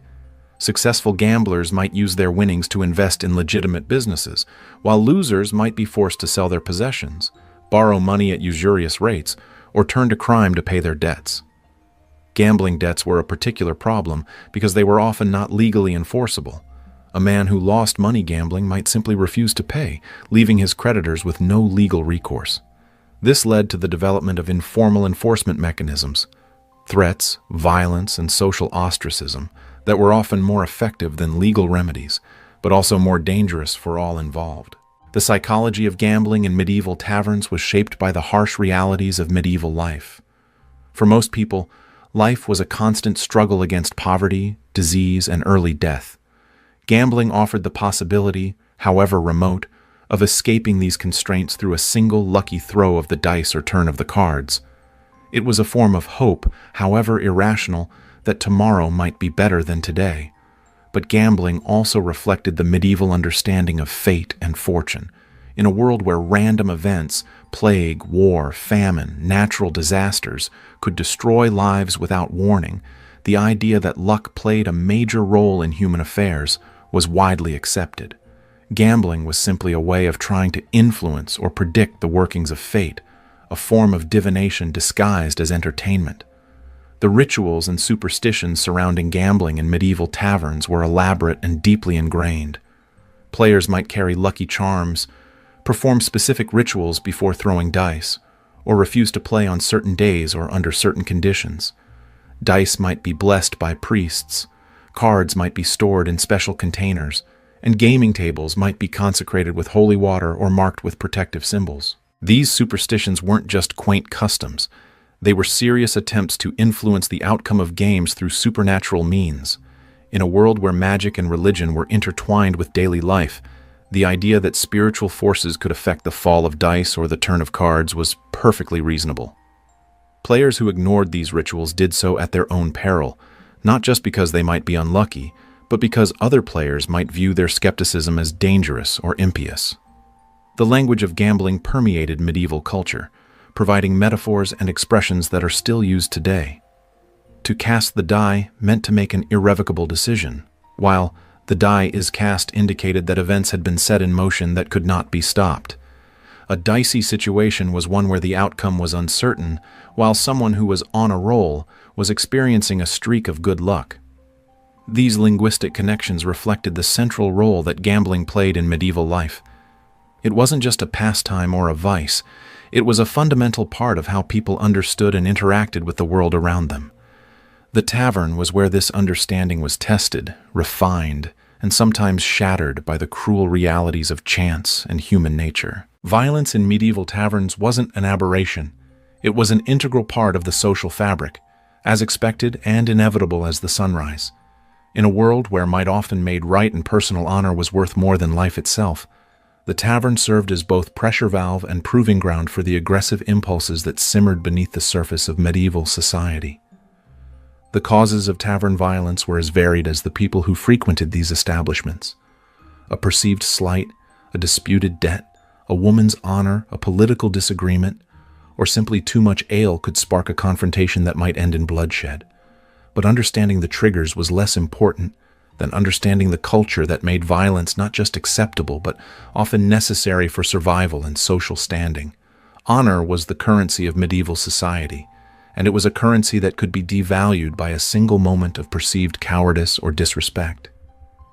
Successful gamblers might use their winnings to invest in legitimate businesses, while losers might be forced to sell their possessions, borrow money at usurious rates, or turn to crime to pay their debts. Gambling debts were a particular problem because they were often not legally enforceable. A man who lost money gambling might simply refuse to pay, leaving his creditors with no legal recourse. This led to the development of informal enforcement mechanisms, threats, violence, and social ostracism that were often more effective than legal remedies, but also more dangerous for all involved. The psychology of gambling in medieval taverns was shaped by the harsh realities of medieval life. For most people, life was a constant struggle against poverty, disease, and early death. Gambling offered the possibility, however remote, of escaping these constraints through a single lucky throw of the dice or turn of the cards. It was a form of hope, however irrational, that tomorrow might be better than today. But gambling also reflected the medieval understanding of fate and fortune. In a world where random events, plague, war, famine, natural disasters, could destroy lives without warning, the idea that luck played a major role in human affairs was widely accepted. Gambling was simply a way of trying to influence or predict the workings of fate, a form of divination disguised as entertainment. The rituals and superstitions surrounding gambling in medieval taverns were elaborate and deeply ingrained. Players might carry lucky charms, perform specific rituals before throwing dice, or refuse to play on certain days or under certain conditions. Dice might be blessed by priests, cards might be stored in special containers, and gaming tables might be consecrated with holy water or marked with protective symbols. These superstitions weren't just quaint customs. They were serious attempts to influence the outcome of games through supernatural means. In a world where magic and religion were intertwined with daily life, the idea that spiritual forces could affect the fall of dice or the turn of cards was perfectly reasonable. Players who ignored these rituals did so at their own peril, not just because they might be unlucky, but because other players might view their skepticism as dangerous or impious. The language of gambling permeated medieval culture, providing metaphors and expressions that are still used today. To cast the die meant to make an irrevocable decision, while the die is cast indicated that events had been set in motion that could not be stopped. A dicey situation was one where the outcome was uncertain, while someone who was on a roll was experiencing a streak of good luck. These linguistic connections reflected the central role that gambling played in medieval life. It wasn't just a pastime or a vice. It was a fundamental part of how people understood and interacted with the world around them. The tavern was where this understanding was tested, refined, and sometimes shattered by the cruel realities of chance and human nature. Violence in medieval taverns wasn't an aberration. It was an integral part of the social fabric, as expected and inevitable as the sunrise. In a world where might often made right and personal honor was worth more than life itself, the tavern served as both pressure valve and proving ground for the aggressive impulses that simmered beneath the surface of medieval society. The causes of tavern violence were as varied as the people who frequented these establishments. A perceived slight, a disputed debt, a woman's honor, a political disagreement, or simply too much ale could spark a confrontation that might end in bloodshed. But understanding the triggers was less important than understanding the culture that made violence not just acceptable, but often necessary for survival and social standing. Honor was the currency of medieval society, and it was a currency that could be devalued by a single moment of perceived cowardice or disrespect.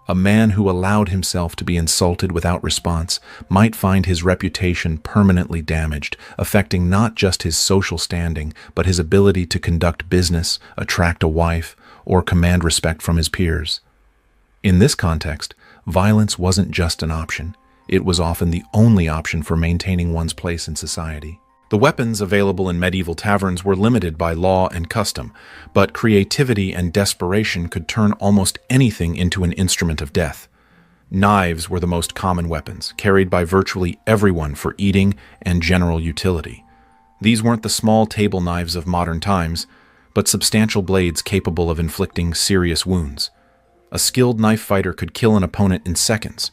A man who allowed himself to be insulted without response might find his reputation permanently damaged, affecting not just his social standing, but his ability to conduct business, attract a wife, or command respect from his peers. In this context, violence wasn't just an option. It was often the only option for maintaining one's place in society. The weapons available in medieval taverns were limited by law and custom, but creativity and desperation could turn almost anything into an instrument of death. Knives were the most common weapons, carried by virtually everyone for eating and general utility. These weren't the small table knives of modern times, but substantial blades capable of inflicting serious wounds. A skilled knife fighter could kill an opponent in seconds,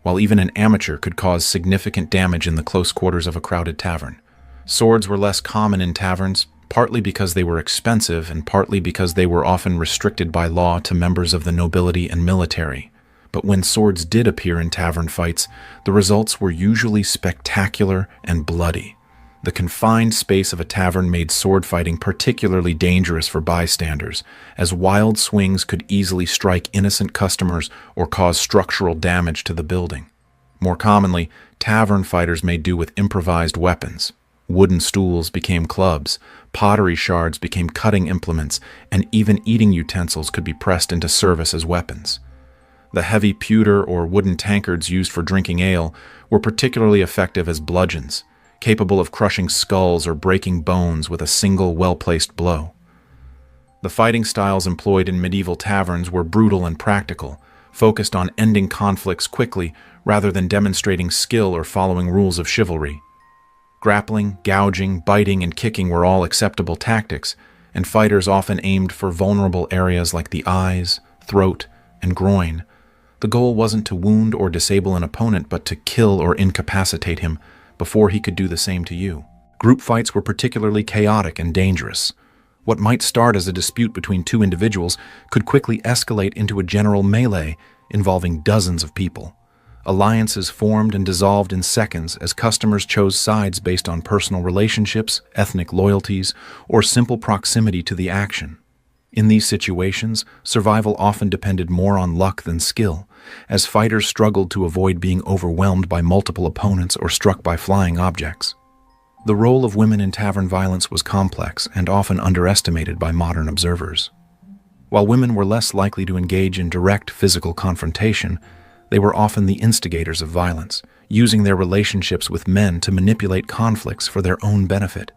while even an amateur could cause significant damage in the close quarters of a crowded tavern. Swords were less common in taverns, partly because they were expensive and partly because they were often restricted by law to members of the nobility and military. But when swords did appear in tavern fights, the results were usually spectacular and bloody. The confined space of a tavern made sword fighting particularly dangerous for bystanders, as wild swings could easily strike innocent customers or cause structural damage to the building. More commonly, tavern fighters made do with improvised weapons. Wooden stools became clubs, pottery shards became cutting implements, and even eating utensils could be pressed into service as weapons. The heavy pewter or wooden tankards used for drinking ale were particularly effective as bludgeons, capable of crushing skulls or breaking bones with a single well-placed blow. The fighting styles employed in medieval taverns were brutal and practical, focused on ending conflicts quickly rather than demonstrating skill or following rules of chivalry. Grappling, gouging, biting, and kicking were all acceptable tactics, and fighters often aimed for vulnerable areas like the eyes, throat, and groin. The goal wasn't to wound or disable an opponent, but to kill or incapacitate him before he could do the same to you. Group fights were particularly chaotic and dangerous. What might start as a dispute between two individuals could quickly escalate into a general melee involving dozens of people. Alliances formed and dissolved in seconds as customers chose sides based on personal relationships, ethnic loyalties, or simple proximity to the action. In these situations, survival often depended more on luck than skill, as fighters struggled to avoid being overwhelmed by multiple opponents or struck by flying objects. The role of women in tavern violence was complex and often underestimated by modern observers. While women were less likely to engage in direct physical confrontation, they were often the instigators of violence, using their relationships with men to manipulate conflicts for their own benefit.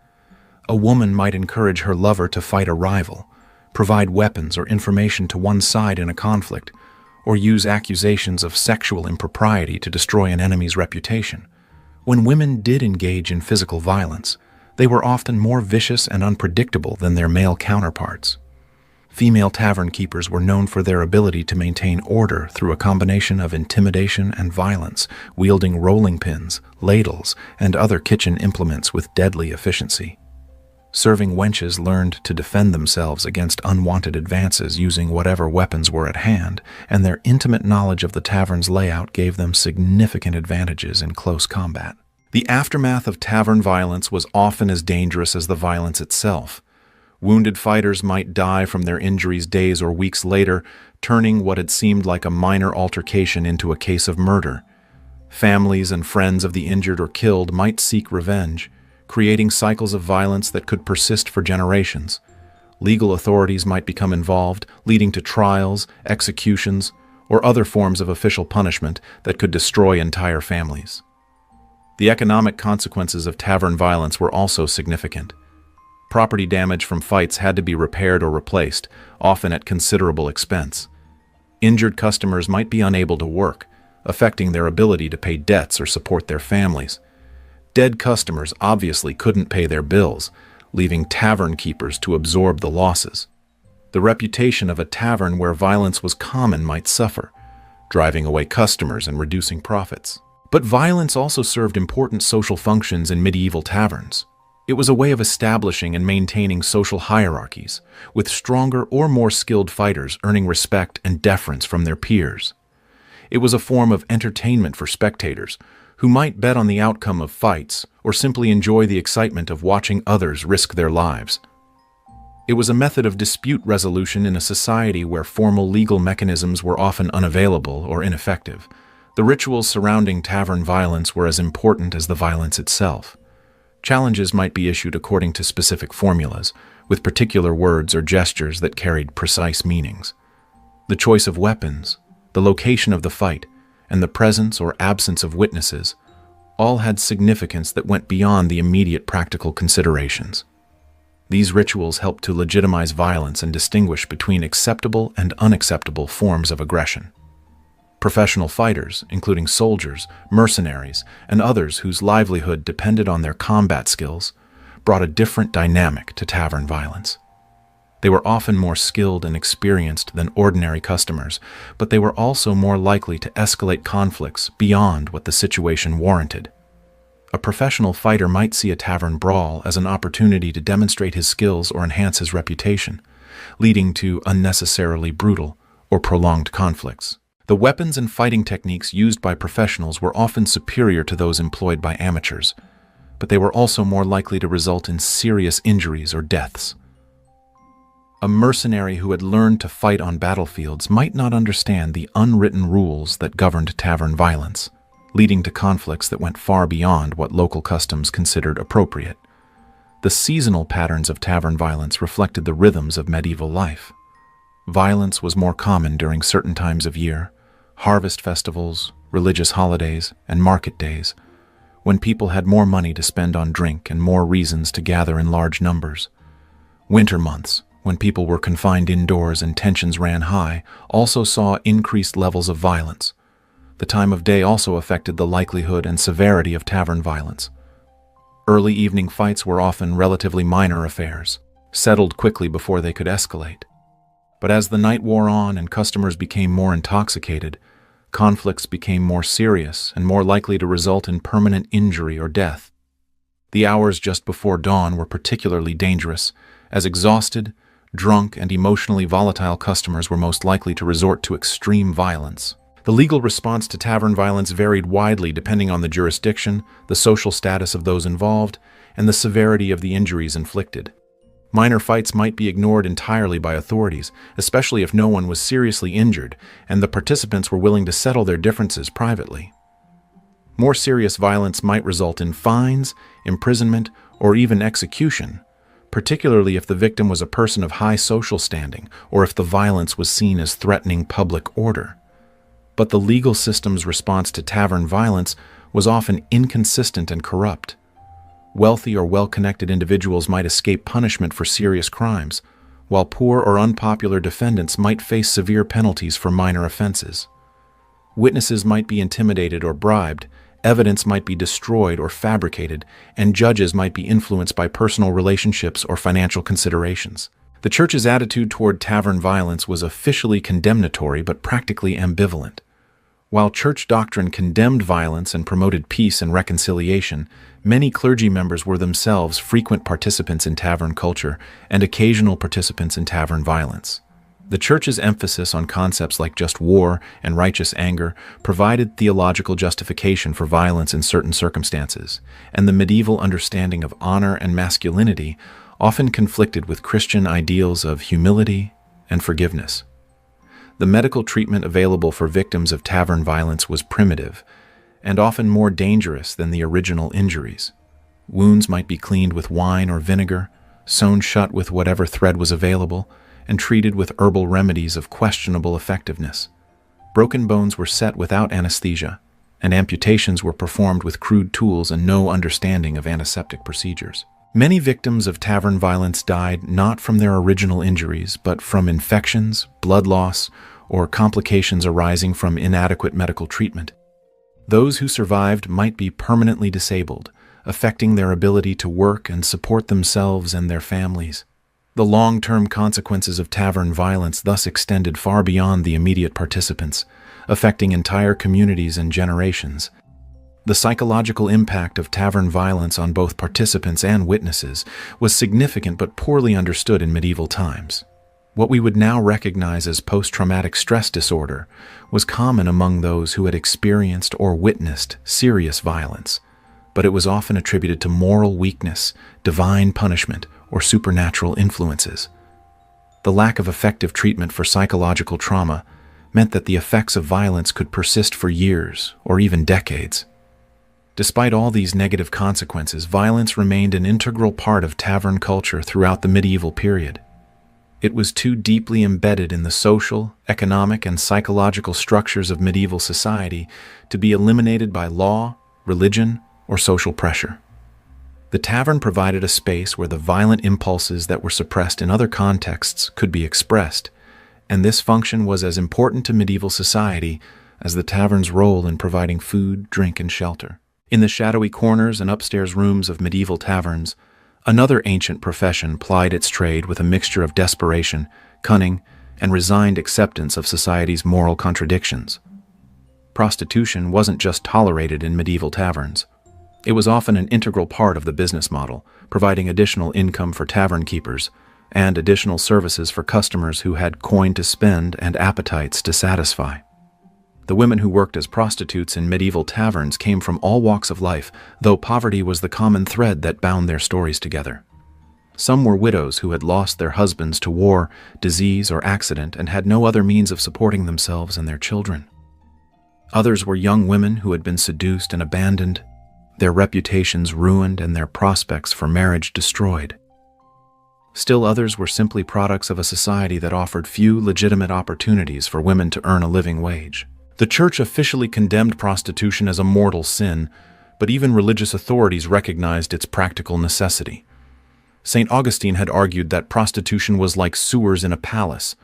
A woman might encourage her lover to fight a rival, provide weapons or information to one side in a conflict, or use accusations of sexual impropriety to destroy an enemy's reputation. When women did engage in physical violence, they were often more vicious and unpredictable than their male counterparts. Female tavern keepers were known for their ability to maintain order through a combination of intimidation and violence, wielding rolling pins, ladles, and other kitchen implements with deadly efficiency. Serving wenches learned to defend themselves against unwanted advances using whatever weapons were at hand, and their intimate knowledge of the tavern's layout gave them significant advantages in close combat. The aftermath of tavern violence was often as dangerous as the violence itself. Wounded fighters might die from their injuries days or weeks later, turning what had seemed like a minor altercation into a case of murder. Families and friends of the injured or killed might seek revenge, creating cycles of violence that could persist for generations. Legal authorities might become involved, leading to trials, executions, or other forms of official punishment that could destroy entire families. The economic consequences of tavern violence were also significant. Property damage from fights had to be repaired or replaced, often at considerable expense. Injured customers might be unable to work, affecting their ability to pay debts or support their families. Dead customers obviously couldn't pay their bills, leaving tavern keepers to absorb the losses. The reputation of a tavern where violence was common might suffer, driving away customers and reducing profits. But violence also served important social functions in medieval taverns. It was a way of establishing and maintaining social hierarchies, with stronger or more skilled fighters earning respect and deference from their peers. It was a form of entertainment for spectators, who might bet on the outcome of fights or simply enjoy the excitement of watching others risk their lives. It was a method of dispute resolution in a society where formal legal mechanisms were often unavailable or ineffective. The rituals surrounding tavern violence were as important as the violence itself. Challenges might be issued according to specific formulas, with particular words or gestures that carried precise meanings. The choice of weapons, the location of the fight, and the presence or absence of witnesses all had significance that went beyond the immediate practical considerations. These rituals helped to legitimize violence and distinguish between acceptable and unacceptable forms of aggression. Professional fighters, including soldiers, mercenaries, and others whose livelihood depended on their combat skills, brought a different dynamic to tavern violence. They were often more skilled and experienced than ordinary customers, but they were also more likely to escalate conflicts beyond what the situation warranted. A professional fighter might see a tavern brawl as an opportunity to demonstrate his skills or enhance his reputation, leading to unnecessarily brutal or prolonged conflicts. The weapons and fighting techniques used by professionals were often superior to those employed by amateurs, but they were also more likely to result in serious injuries or deaths. A mercenary who had learned to fight on battlefields might not understand the unwritten rules that governed tavern violence, leading to conflicts that went far beyond what local customs considered appropriate. The seasonal patterns of tavern violence reflected the rhythms of medieval life. Violence was more common during certain times of year, harvest festivals, religious holidays, and market days, when people had more money to spend on drink and more reasons to gather in large numbers. Winter months, when people were confined indoors and tensions ran high, also saw increased levels of violence. The time of day also affected the likelihood and severity of tavern violence. Early evening fights were often relatively minor affairs, settled quickly before they could escalate. But as the night wore on and customers became more intoxicated, conflicts became more serious and more likely to result in permanent injury or death. The hours just before dawn were particularly dangerous, as exhausted, drunk, and emotionally volatile customers were most likely to resort to extreme violence. The legal response to tavern violence varied widely depending on the jurisdiction, the social status of those involved, and the severity of the injuries inflicted. Minor fights might be ignored entirely by authorities, especially if no one was seriously injured and the participants were willing to settle their differences privately. More serious violence might result in fines, imprisonment, or even execution, particularly if the victim was a person of high social standing or if the violence was seen as threatening public order. But the legal system's response to tavern violence was often inconsistent and corrupt. Wealthy or well-connected individuals might escape punishment for serious crimes, while poor or unpopular defendants might face severe penalties for minor offenses. Witnesses might be intimidated or bribed, evidence might be destroyed or fabricated, and judges might be influenced by personal relationships or financial considerations. The Church's attitude toward tavern violence was officially condemnatory but practically ambivalent. While church doctrine condemned violence and promoted peace and reconciliation, many clergy members were themselves frequent participants in tavern culture and occasional participants in tavern violence. The Church's emphasis on concepts like just war and righteous anger provided theological justification for violence in certain circumstances, and the medieval understanding of honor and masculinity often conflicted with Christian ideals of humility and forgiveness. The medical treatment available for victims of tavern violence was primitive and often more dangerous than the original injuries. Wounds might be cleaned with wine or vinegar, sewn shut with whatever thread was available, and treated with herbal remedies of questionable effectiveness. Broken bones were set without anesthesia, and amputations were performed with crude tools and no understanding of antiseptic procedures. Many victims of tavern violence died not from their original injuries, but from infections, blood loss, or complications arising from inadequate medical treatment. Those who survived might be permanently disabled, affecting their ability to work and support themselves and their families. The long-term consequences of tavern violence thus extended far beyond the immediate participants, affecting entire communities and generations. The psychological impact of tavern violence on both participants and witnesses was significant but poorly understood in medieval times. What we would now recognize as post-traumatic stress disorder was common among those who had experienced or witnessed serious violence, but it was often attributed to moral weakness, divine punishment, or supernatural influences. The lack of effective treatment for psychological trauma meant that the effects of violence could persist for years or even decades. Despite all these negative consequences, violence remained an integral part of tavern culture throughout the medieval period. It was too deeply embedded in the social, economic, and psychological structures of medieval society to be eliminated by law, religion, or social pressure. The tavern provided a space where the violent impulses that were suppressed in other contexts could be expressed, and this function was as important to medieval society as the tavern's role in providing food, drink, and shelter. In the shadowy corners and upstairs rooms of medieval taverns, another ancient profession plied its trade with a mixture of desperation, cunning, and resigned acceptance of society's moral contradictions. Prostitution wasn't just tolerated in medieval taverns. It was often an integral part of the business model, providing additional income for tavern keepers and additional services for customers who had coin to spend and appetites to satisfy. The women who worked as prostitutes in medieval taverns came from all walks of life, though poverty was the common thread that bound their stories together. Some were widows who had lost their husbands to war, disease, or accident and had no other means of supporting themselves and their children. Others were young women who had been seduced and abandoned, their reputations ruined and their prospects for marriage destroyed. Still others were simply products of a society that offered few legitimate opportunities for women to earn a living wage. The Church officially condemned prostitution as a mortal sin, but even religious authorities recognized its practical necessity. St. Augustine had argued that prostitution was like sewers in a palace,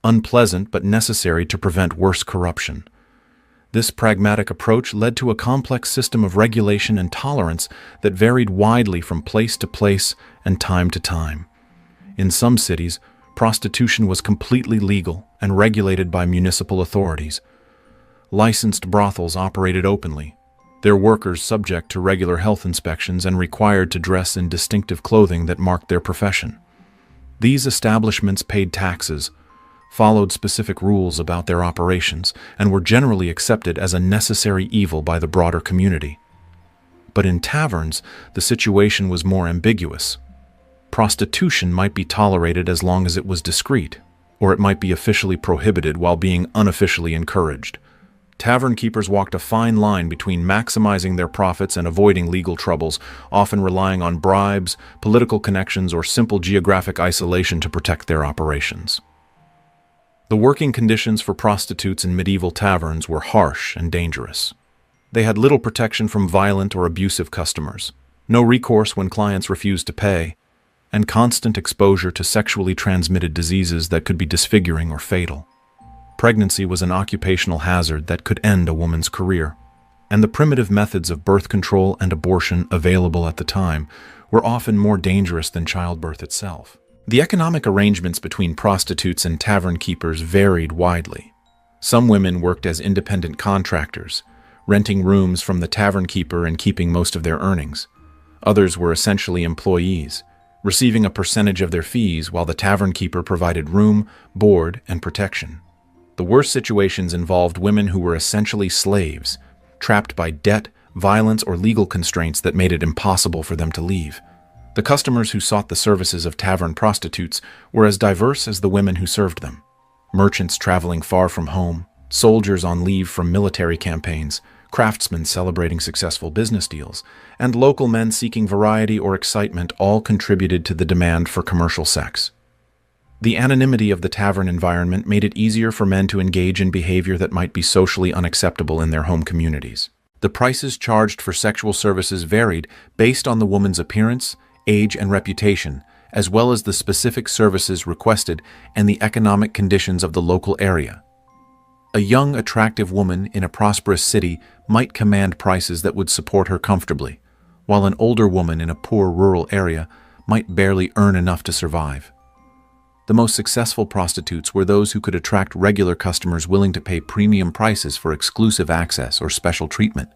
unpleasant but necessary to prevent worse corruption. This pragmatic approach led to a complex system of regulation and tolerance that varied widely from place to place and time to time. In some cities, prostitution was completely legal and regulated by municipal authorities. Licensed brothels operated openly, their workers subject to regular health inspections and required to dress in distinctive clothing that marked their profession. These establishments paid taxes, followed specific rules about their operations, and were generally accepted as a necessary evil by the broader community. But in taverns, the situation was more ambiguous. Prostitution might be tolerated as long as it was discreet, or it might be officially prohibited while being unofficially encouraged. Tavern keepers walked a fine line between maximizing their profits and avoiding legal troubles, often relying on bribes, political connections, or simple geographic isolation to protect their operations. The working conditions for prostitutes in medieval taverns were harsh and dangerous. They had little protection from violent or abusive customers, no recourse when clients refused to pay, and constant exposure to sexually transmitted diseases that could be disfiguring or fatal. Pregnancy was an occupational hazard that could end a woman's career, and the primitive methods of birth control and abortion available at the time were often more dangerous than childbirth itself. The economic arrangements between prostitutes and tavern keepers varied widely. Some women worked as independent contractors, renting rooms from the tavern keeper and keeping most of their earnings. Others were essentially employees, receiving a percentage of their fees while the tavern keeper provided room, board, and protection. The worst situations involved women who were essentially slaves, trapped by debt, violence, or legal constraints that made it impossible for them to leave. The customers who sought the services of tavern prostitutes were as diverse as the women who served them. Merchants traveling far from home, soldiers on leave from military campaigns, craftsmen celebrating successful business deals, and local men seeking variety or excitement all contributed to the demand for commercial sex. The anonymity of the tavern environment made it easier for men to engage in behavior that might be socially unacceptable in their home communities. The prices charged for sexual services varied based on the woman's appearance, age, and reputation, as well as the specific services requested and the economic conditions of the local area. A young, attractive woman in a prosperous city might command prices that would support her comfortably, while an older woman in a poor rural area might barely earn enough to survive. The most successful prostitutes were those who could attract regular customers willing to pay premium prices for exclusive access or special treatment.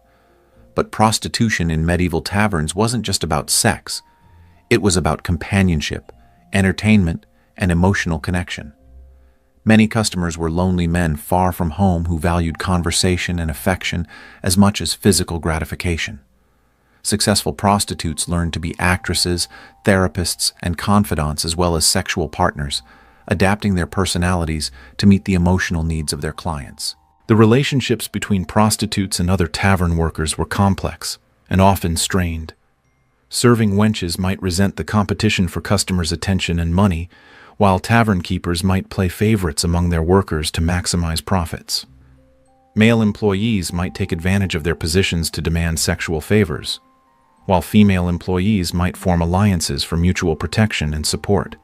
But prostitution in medieval taverns wasn't just about sex. It was about companionship, entertainment, and emotional connection. Many customers were lonely men far from home who valued conversation and affection as much as physical gratification. Successful prostitutes learned to be actresses, therapists, and confidants as well as sexual partners, adapting their personalities to meet the emotional needs of their clients. The relationships between prostitutes and other tavern workers were complex and often strained. Serving wenches might resent the competition for customers' attention and money, while tavern keepers might play favorites among their workers to maximize profits. Male employees might take advantage of their positions to demand sexual favors, while female employees might form alliances for mutual protection and support.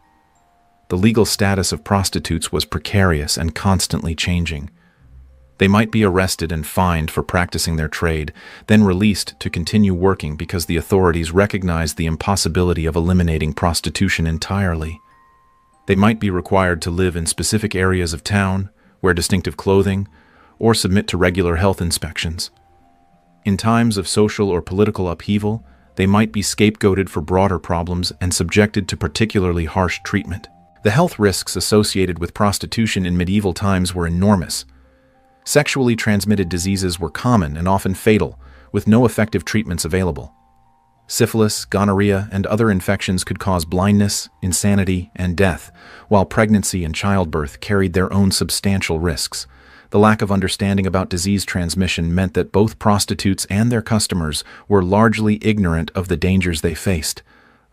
The legal status of prostitutes was precarious and constantly changing. They might be arrested and fined for practicing their trade, then released to continue working because the authorities recognized the impossibility of eliminating prostitution entirely. They might be required to live in specific areas of town, wear distinctive clothing, or submit to regular health inspections. In times of social or political upheaval, they might be scapegoated for broader problems and subjected to particularly harsh treatment. The health risks associated with prostitution in medieval times were enormous. Sexually transmitted diseases were common and often fatal, with no effective treatments available. Syphilis, gonorrhea, and other infections could cause blindness, insanity, and death, while pregnancy and childbirth carried their own substantial risks. The lack of understanding about disease transmission meant that both prostitutes and their customers were largely ignorant of the dangers they faced.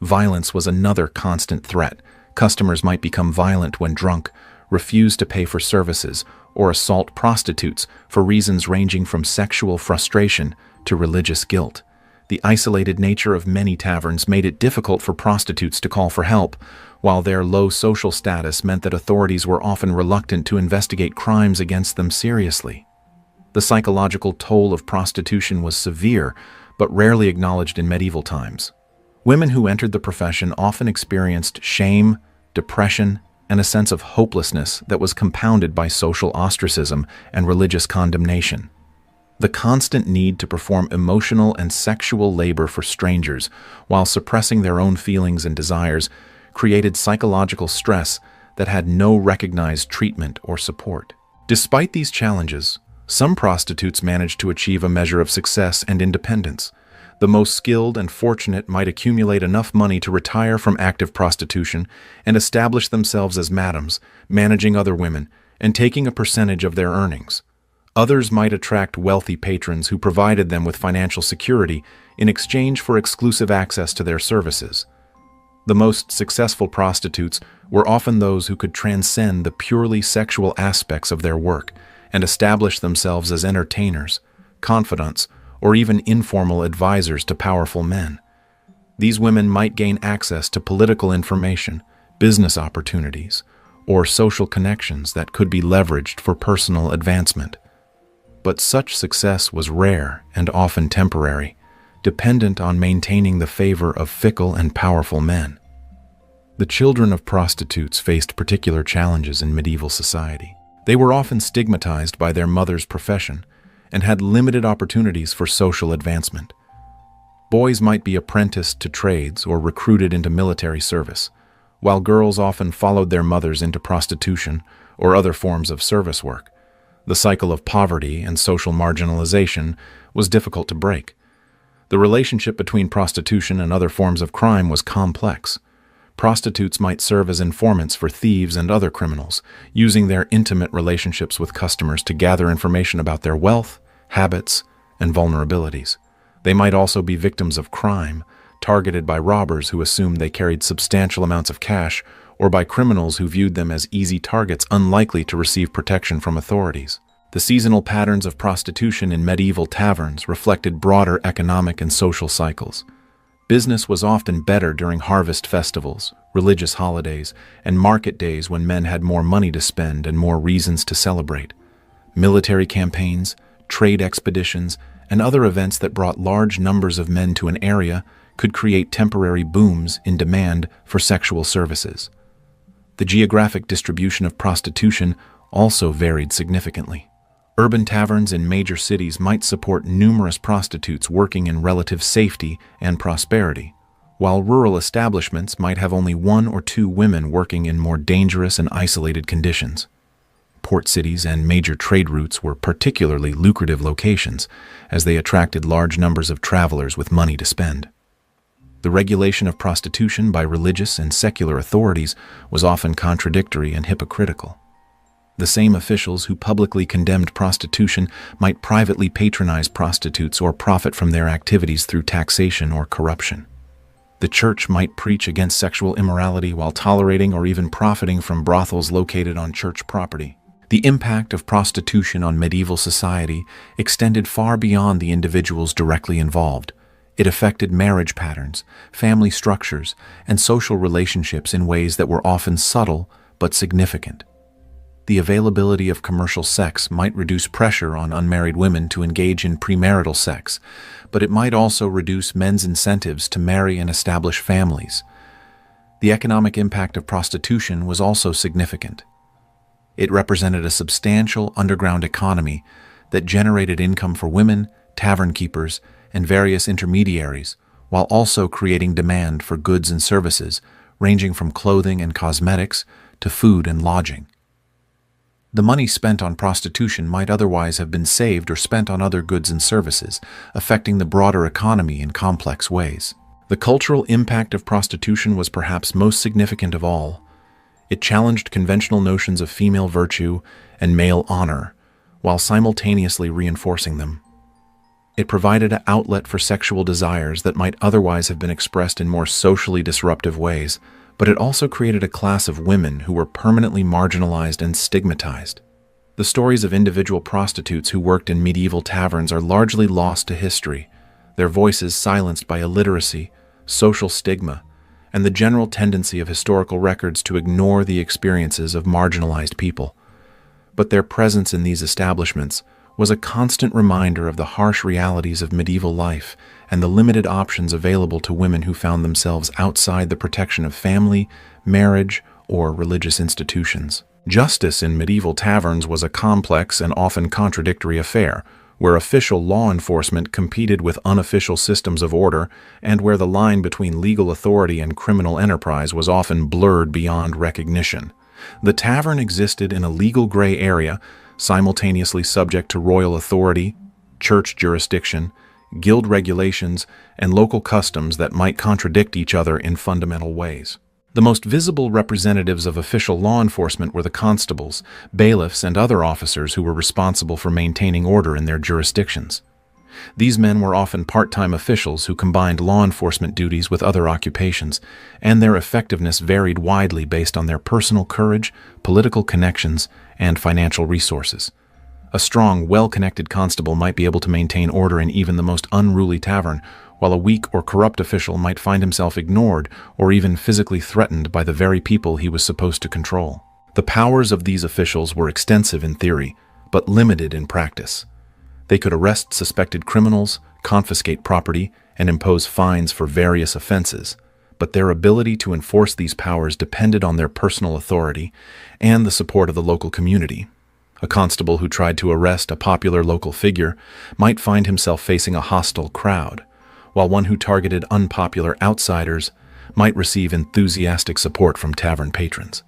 Violence was another constant threat. Customers might become violent when drunk, refuse to pay for services, or assault prostitutes for reasons ranging from sexual frustration to religious guilt. The isolated nature of many taverns made it difficult for prostitutes to call for help, while their low social status meant that authorities were often reluctant to investigate crimes against them seriously. The psychological toll of prostitution was severe, but rarely acknowledged in medieval times. Women who entered the profession often experienced shame, depression, and a sense of hopelessness that was compounded by social ostracism and religious condemnation. The constant need to perform emotional and sexual labor for strangers while suppressing their own feelings and desires created psychological stress that had no recognized treatment or support. Despite these challenges, some prostitutes managed to achieve a measure of success and independence. The most skilled and fortunate might accumulate enough money to retire from active prostitution and establish themselves as madams, managing other women and taking a percentage of their earnings. Others might attract wealthy patrons who provided them with financial security in exchange for exclusive access to their services. The most successful prostitutes were often those who could transcend the purely sexual aspects of their work and establish themselves as entertainers, confidants, or even informal advisors to powerful men. These women might gain access to political information, business opportunities, or social connections that could be leveraged for personal advancement. But such success was rare and often temporary, dependent on maintaining the favor of fickle and powerful men. The children of prostitutes faced particular challenges in medieval society. They were often stigmatized by their mother's profession and had limited opportunities for social advancement. Boys might be apprenticed to trades or recruited into military service, while girls often followed their mothers into prostitution or other forms of service work. The cycle of poverty and social marginalization was difficult to break. The relationship between prostitution and other forms of crime was complex. Prostitutes might serve as informants for thieves and other criminals, using their intimate relationships with customers to gather information about their wealth, habits, and vulnerabilities. They might also be victims of crime, targeted by robbers who assumed they carried substantial amounts of cash, or by criminals who viewed them as easy targets unlikely to receive protection from authorities. The seasonal patterns of prostitution in medieval taverns reflected broader economic and social cycles. Business was often better during harvest festivals, religious holidays, and market days when men had more money to spend and more reasons to celebrate. Military campaigns, trade expeditions, and other events that brought large numbers of men to an area could create temporary booms in demand for sexual services. The geographic distribution of prostitution also varied significantly. Urban taverns in major cities might support numerous prostitutes working in relative safety and prosperity, while rural establishments might have only one or two women working in more dangerous and isolated conditions. Port cities and major trade routes were particularly lucrative locations, as they attracted large numbers of travelers with money to spend. The regulation of prostitution by religious and secular authorities was often contradictory and hypocritical. The same officials who publicly condemned prostitution might privately patronize prostitutes or profit from their activities through taxation or corruption. The church might preach against sexual immorality while tolerating or even profiting from brothels located on church property. The impact of prostitution on medieval society extended far beyond the individuals directly involved. It affected marriage patterns, family structures, and social relationships in ways that were often subtle but significant. The availability of commercial sex might reduce pressure on unmarried women to engage in premarital sex, but it might also reduce men's incentives to marry and establish families. The economic impact of prostitution was also significant. It represented a substantial underground economy that generated income for women, tavern keepers, and various intermediaries, while also creating demand for goods and services, ranging from clothing and cosmetics to food and lodging. The money spent on prostitution might otherwise have been saved or spent on other goods and services, affecting the broader economy in complex ways. The cultural impact of prostitution was perhaps most significant of all. It challenged conventional notions of female virtue and male honor, while simultaneously reinforcing them. It provided an outlet for sexual desires that might otherwise have been expressed in more socially disruptive ways, but it also created a class of women who were permanently marginalized and stigmatized. The stories of individual prostitutes who worked in medieval taverns are largely lost to history, their voices silenced by illiteracy, social stigma, and the general tendency of historical records to ignore the experiences of marginalized people. But their presence in these establishments was a constant reminder of the harsh realities of medieval life and the limited options available to women who found themselves outside the protection of family, marriage, or religious institutions. Justice in medieval taverns was a complex and often contradictory affair, where official law enforcement competed with unofficial systems of order and where the line between legal authority and criminal enterprise was often blurred beyond recognition. The tavern existed in a legal gray area, simultaneously subject to royal authority, church jurisdiction, guild regulations, and local customs that might contradict each other in fundamental ways. The most visible representatives of official law enforcement were the constables, bailiffs, and other officers who were responsible for maintaining order in their jurisdictions. These men were often part-time officials who combined law enforcement duties with other occupations, and their effectiveness varied widely based on their personal courage, political connections, and financial resources. A strong, well-connected constable might be able to maintain order in even the most unruly tavern, while a weak or corrupt official might find himself ignored or even physically threatened by the very people he was supposed to control. The powers of these officials were extensive in theory, but limited in practice. They could arrest suspected criminals, confiscate property, and impose fines for various offenses, but their ability to enforce these powers depended on their personal authority and the support of the local community. A constable who tried to arrest a popular local figure might find himself facing a hostile crowd, while one who targeted unpopular outsiders might receive enthusiastic support from tavern patrons.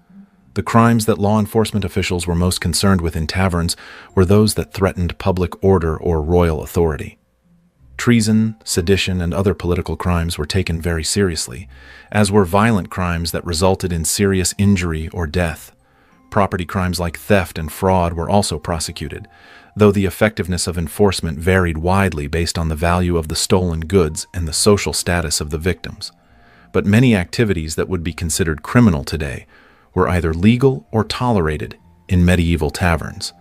The crimes that law enforcement officials were most concerned with in taverns were those that threatened public order or royal authority. Treason, sedition, and other political crimes were taken very seriously, as were violent crimes that resulted in serious injury or death. Property crimes like theft and fraud were also prosecuted, though the effectiveness of enforcement varied widely based on the value of the stolen goods and the social status of the victims. But many activities that would be considered criminal today were either legal or tolerated in medieval taverns.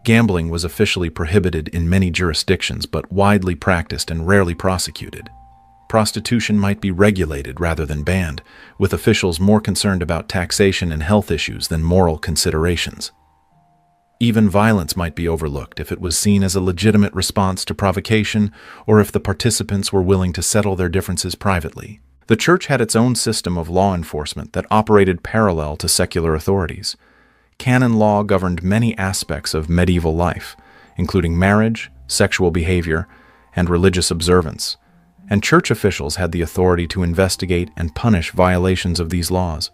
Gambling was officially prohibited in many jurisdictions but widely practiced and rarely prosecuted. Prostitution might be regulated rather than banned, with officials more concerned about taxation and health issues than moral considerations. Even violence might be overlooked if it was seen as a legitimate response to provocation or if the participants were willing to settle their differences privately. The church had its own system of law enforcement that operated parallel to secular authorities. Canon law governed many aspects of medieval life, including marriage, sexual behavior, and religious observance, and church officials had the authority to investigate and punish violations of these laws.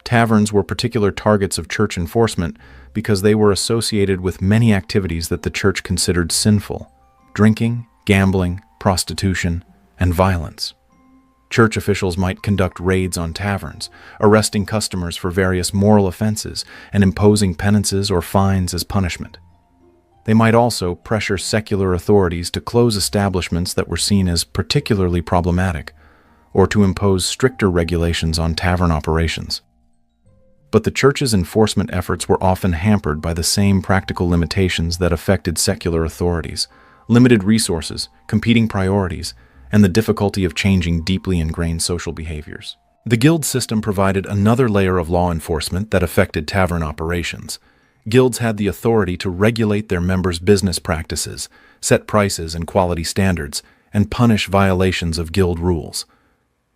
Taverns were particular targets of church enforcement because they were associated with many activities that the church considered sinful: drinking, gambling, prostitution, and violence. Church officials might conduct raids on taverns, arresting customers for various moral offenses and imposing penances or fines as punishment. They might also pressure secular authorities to close establishments that were seen as particularly problematic, or to impose stricter regulations on tavern operations. But the church's enforcement efforts were often hampered by the same practical limitations that affected secular authorities: limited resources, competing priorities, and the difficulty of changing deeply ingrained social behaviors. The guild system provided another layer of law enforcement that affected tavern operations. Guilds had the authority to regulate their members' business practices, set prices and quality standards, and punish violations of guild rules.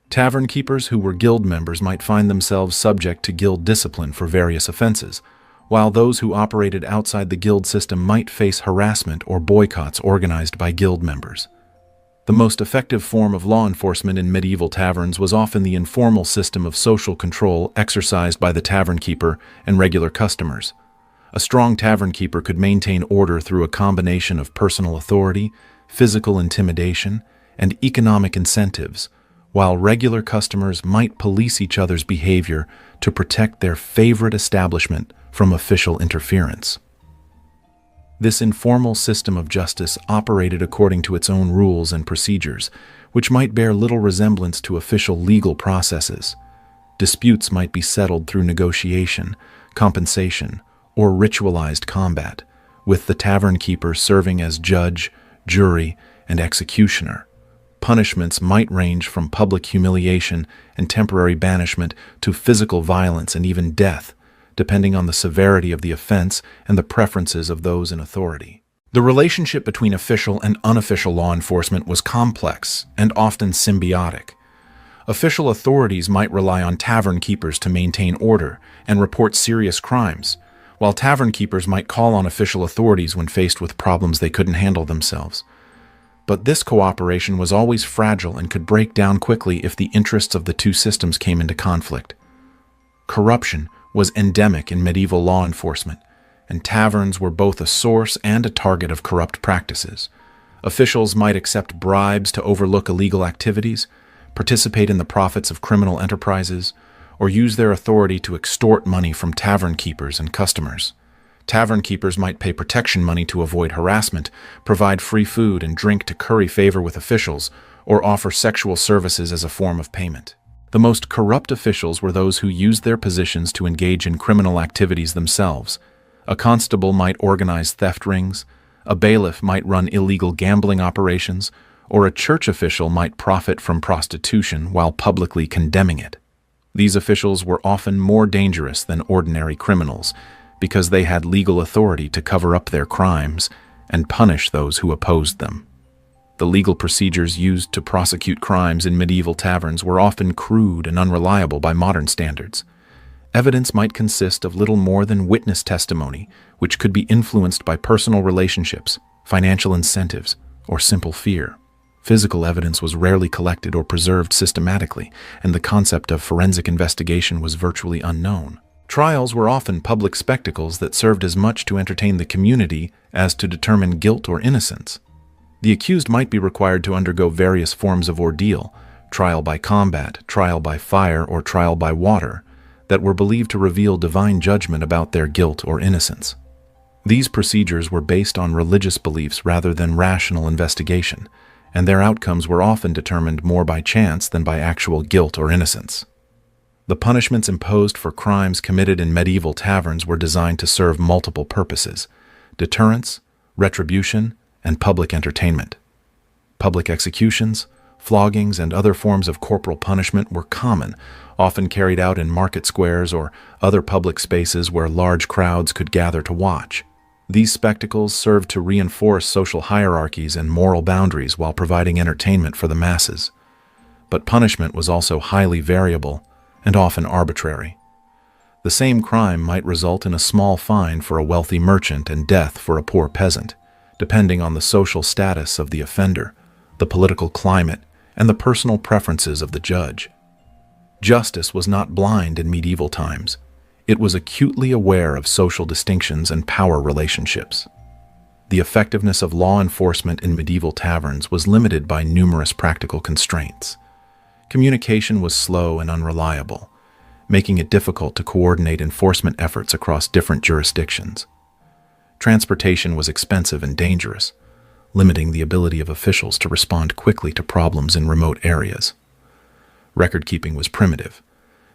Tavern keepers who were guild members might find themselves subject to guild discipline for various offenses, while those who operated outside the guild system might face harassment or boycotts organized by guild members. The most effective form of law enforcement in medieval taverns was often the informal system of social control exercised by the tavern keeper and regular customers. A strong tavern keeper could maintain order through a combination of personal authority, physical intimidation, and economic incentives, while regular customers might police each other's behavior to protect their favorite establishment from official interference. This informal system of justice operated according to its own rules and procedures, which might bear little resemblance to official legal processes. Disputes might be settled through negotiation, compensation, or ritualized combat, with the tavern keeper serving as judge, jury, and executioner. Punishments might range from public humiliation and temporary banishment to physical violence and even death, depending on the severity of the offense and the preferences of those in authority. The relationship between official and unofficial law enforcement was complex and often symbiotic. Official authorities might rely on tavern keepers to maintain order and report serious crimes, while tavern keepers might call on official authorities when faced with problems they couldn't handle themselves. But this cooperation was always fragile and could break down quickly if the interests of the two systems came into conflict. Corruption was endemic in medieval law enforcement, and taverns were both a source and a target of corrupt practices. Officials might accept bribes to overlook illegal activities, participate in the profits of criminal enterprises, or use their authority to extort money from tavern keepers and customers. Tavern keepers might pay protection money to avoid harassment, provide free food and drink to curry favor with officials, or offer sexual services as a form of payment. The most corrupt officials were those who used their positions to engage in criminal activities themselves. A constable might organize theft rings, a bailiff might run illegal gambling operations, or a church official might profit from prostitution while publicly condemning it. These officials were often more dangerous than ordinary criminals because they had legal authority to cover up their crimes and punish those who opposed them. The legal procedures used to prosecute crimes in medieval taverns were often crude and unreliable by modern standards. Evidence might consist of little more than witness testimony, which could be influenced by personal relationships, financial incentives, or simple fear. Physical evidence was rarely collected or preserved systematically, and the concept of forensic investigation was virtually unknown. Trials were often public spectacles that served as much to entertain the community as to determine guilt or innocence. The accused might be required to undergo various forms of ordeal, trial by combat, trial by fire, or trial by water, that were believed to reveal divine judgment about their guilt or innocence. These procedures were based on religious beliefs rather than rational investigation, and their outcomes were often determined more by chance than by actual guilt or innocence. The punishments imposed for crimes committed in medieval taverns were designed to serve multiple purposes: deterrence, retribution, and public entertainment. Public executions, floggings, and other forms of corporal punishment were common, often carried out in market squares or other public spaces where large crowds could gather to watch. These spectacles served to reinforce social hierarchies and moral boundaries while providing entertainment for the masses. But punishment was also highly variable and often arbitrary. The same crime might result in a small fine for a wealthy merchant and death for a poor peasant, depending on the social status of the offender, the political climate, and the personal preferences of the judge. Justice was not blind in medieval times. It was acutely aware of social distinctions and power relationships. The effectiveness of law enforcement in medieval taverns was limited by numerous practical constraints. Communication was slow and unreliable, making it difficult to coordinate enforcement efforts across different jurisdictions. Transportation was expensive and dangerous, limiting the ability of officials to respond quickly to problems in remote areas. Record-keeping was primitive,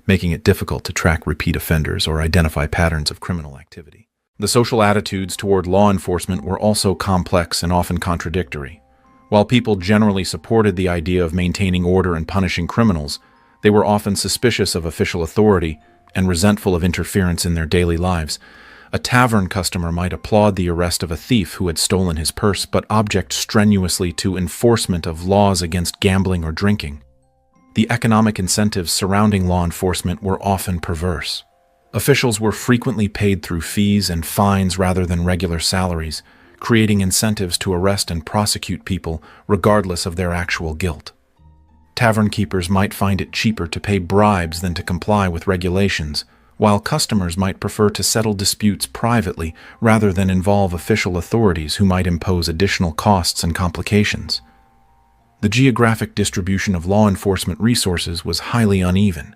making it difficult to track repeat offenders or identify patterns of criminal activity. The social attitudes toward law enforcement were also complex and often contradictory. While people generally supported the idea of maintaining order and punishing criminals, they were often suspicious of official authority and resentful of interference in their daily lives. A tavern customer might applaud the arrest of a thief who had stolen his purse, but object strenuously to enforcement of laws against gambling or drinking. The economic incentives surrounding law enforcement were often perverse. Officials were frequently paid through fees and fines rather than regular salaries, creating incentives to arrest and prosecute people regardless of their actual guilt. Tavern keepers might find it cheaper to pay bribes than to comply with regulations, while customers might prefer to settle disputes privately rather than involve official authorities who might impose additional costs and complications. The geographic distribution of law enforcement resources was highly uneven.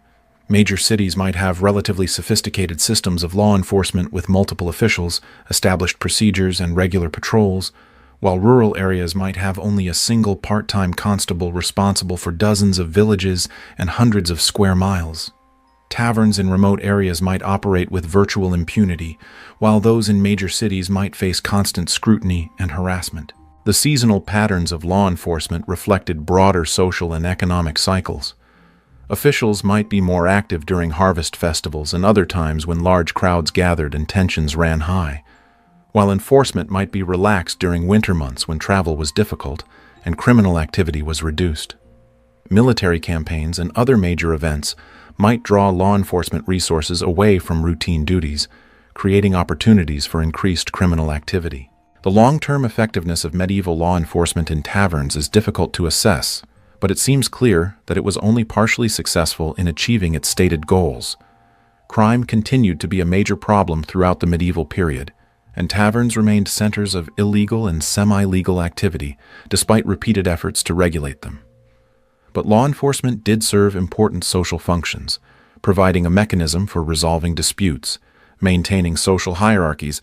Major cities might have relatively sophisticated systems of law enforcement with multiple officials, established procedures, and regular patrols, while rural areas might have only a single part-time constable responsible for dozens of villages and hundreds of square miles. Taverns in remote areas might operate with virtual impunity, while those in major cities might face constant scrutiny and harassment. The seasonal patterns of law enforcement reflected broader social and economic cycles. Officials might be more active during harvest festivals and other times when large crowds gathered and tensions ran high, while enforcement might be relaxed during winter months when travel was difficult and criminal activity was reduced. Military campaigns and other major events might draw law enforcement resources away from routine duties, creating opportunities for increased criminal activity. The long-term effectiveness of medieval law enforcement in taverns is difficult to assess, but it seems clear that it was only partially successful in achieving its stated goals. Crime continued to be a major problem throughout the medieval period, and taverns remained centers of illegal and semi-legal activity, despite repeated efforts to regulate them. But law enforcement did serve important social functions, providing a mechanism for resolving disputes, maintaining social hierarchies,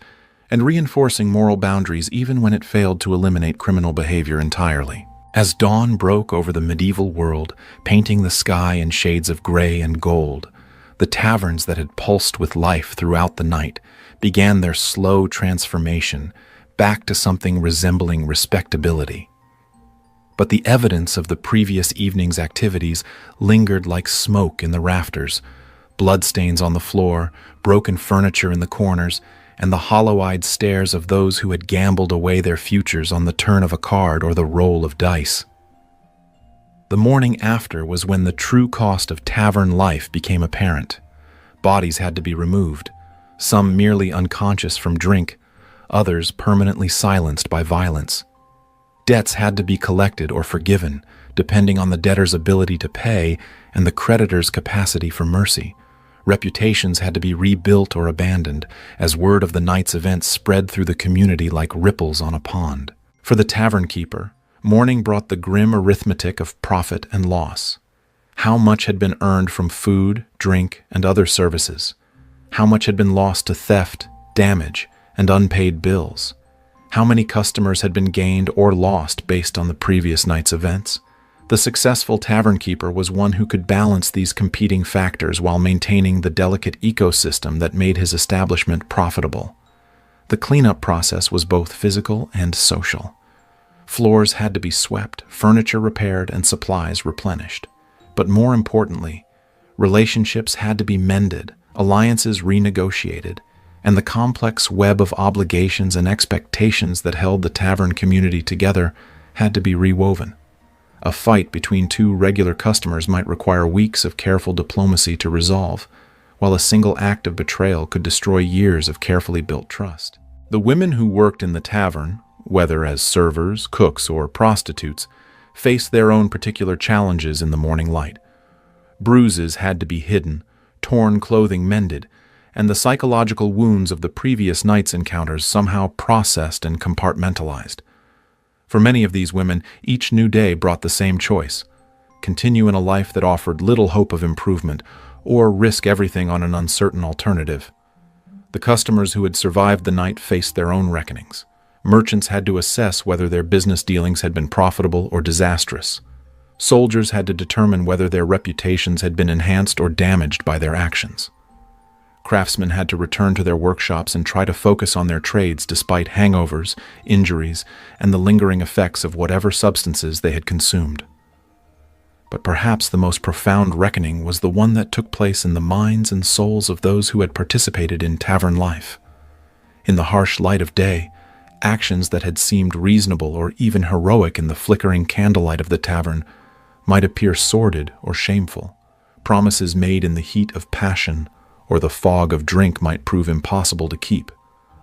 and reinforcing moral boundaries even when it failed to eliminate criminal behavior entirely. As dawn broke over the medieval world, painting the sky in shades of gray and gold, the taverns that had pulsed with life throughout the night began their slow transformation back to something resembling respectability. But the evidence of the previous evening's activities lingered like smoke in the rafters, bloodstains on the floor, broken furniture in the corners, and the hollow-eyed stares of those who had gambled away their futures on the turn of a card or the roll of dice. The morning after was when the true cost of tavern life became apparent. Bodies had to be removed, some merely unconscious from drink, others permanently silenced by violence. Debts had to be collected or forgiven, depending on the debtor's ability to pay and the creditor's capacity for mercy. Reputations had to be rebuilt or abandoned, as word of the night's events spread through the community like ripples on a pond. For the tavern keeper, morning brought the grim arithmetic of profit and loss. How much had been earned from food, drink, and other services? How much had been lost to theft, damage, and unpaid bills? How many customers had been gained or lost based on the previous night's events? The successful tavern keeper was one who could balance these competing factors while maintaining the delicate ecosystem that made his establishment profitable. The cleanup process was both physical and social. Floors had to be swept, furniture repaired, and supplies replenished. But more importantly, relationships had to be mended, alliances renegotiated, and the complex web of obligations and expectations that held the tavern community together had to be rewoven. A fight between two regular customers might require weeks of careful diplomacy to resolve, while a single act of betrayal could destroy years of carefully built trust. The women who worked in the tavern, whether as servers, cooks, or prostitutes, faced their own particular challenges in the morning light. Bruises had to be hidden, torn clothing mended, and the psychological wounds of the previous night's encounters somehow processed and compartmentalized. For many of these women, each new day brought the same choice: continue in a life that offered little hope of improvement, or risk everything on an uncertain alternative. The customers who had survived the night faced their own reckonings. Merchants had to assess whether their business dealings had been profitable or disastrous. Soldiers had to determine whether their reputations had been enhanced or damaged by their actions. Craftsmen had to return to their workshops and try to focus on their trades despite hangovers, injuries, and the lingering effects of whatever substances they had consumed. But perhaps the most profound reckoning was the one that took place in the minds and souls of those who had participated in tavern life. In the harsh light of day, actions that had seemed reasonable or even heroic in the flickering candlelight of the tavern might appear sordid or shameful. Promises made in the heat of passion or the fog of drink might prove impossible to keep.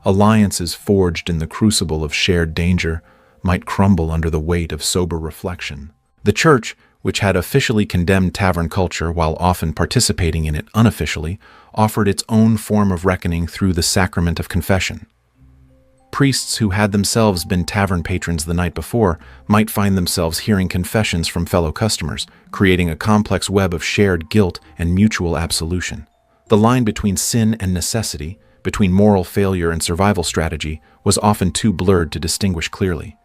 Alliances forged in the crucible of shared danger might crumble under the weight of sober reflection. The church, which had officially condemned tavern culture while often participating in it unofficially, offered its own form of reckoning through the sacrament of confession. Priests who had themselves been tavern patrons the night before might find themselves hearing confessions from fellow customers, creating a complex web of shared guilt and mutual absolution. The line between sin and necessity, between moral failure and survival strategy, was often too blurred to distinguish clearly.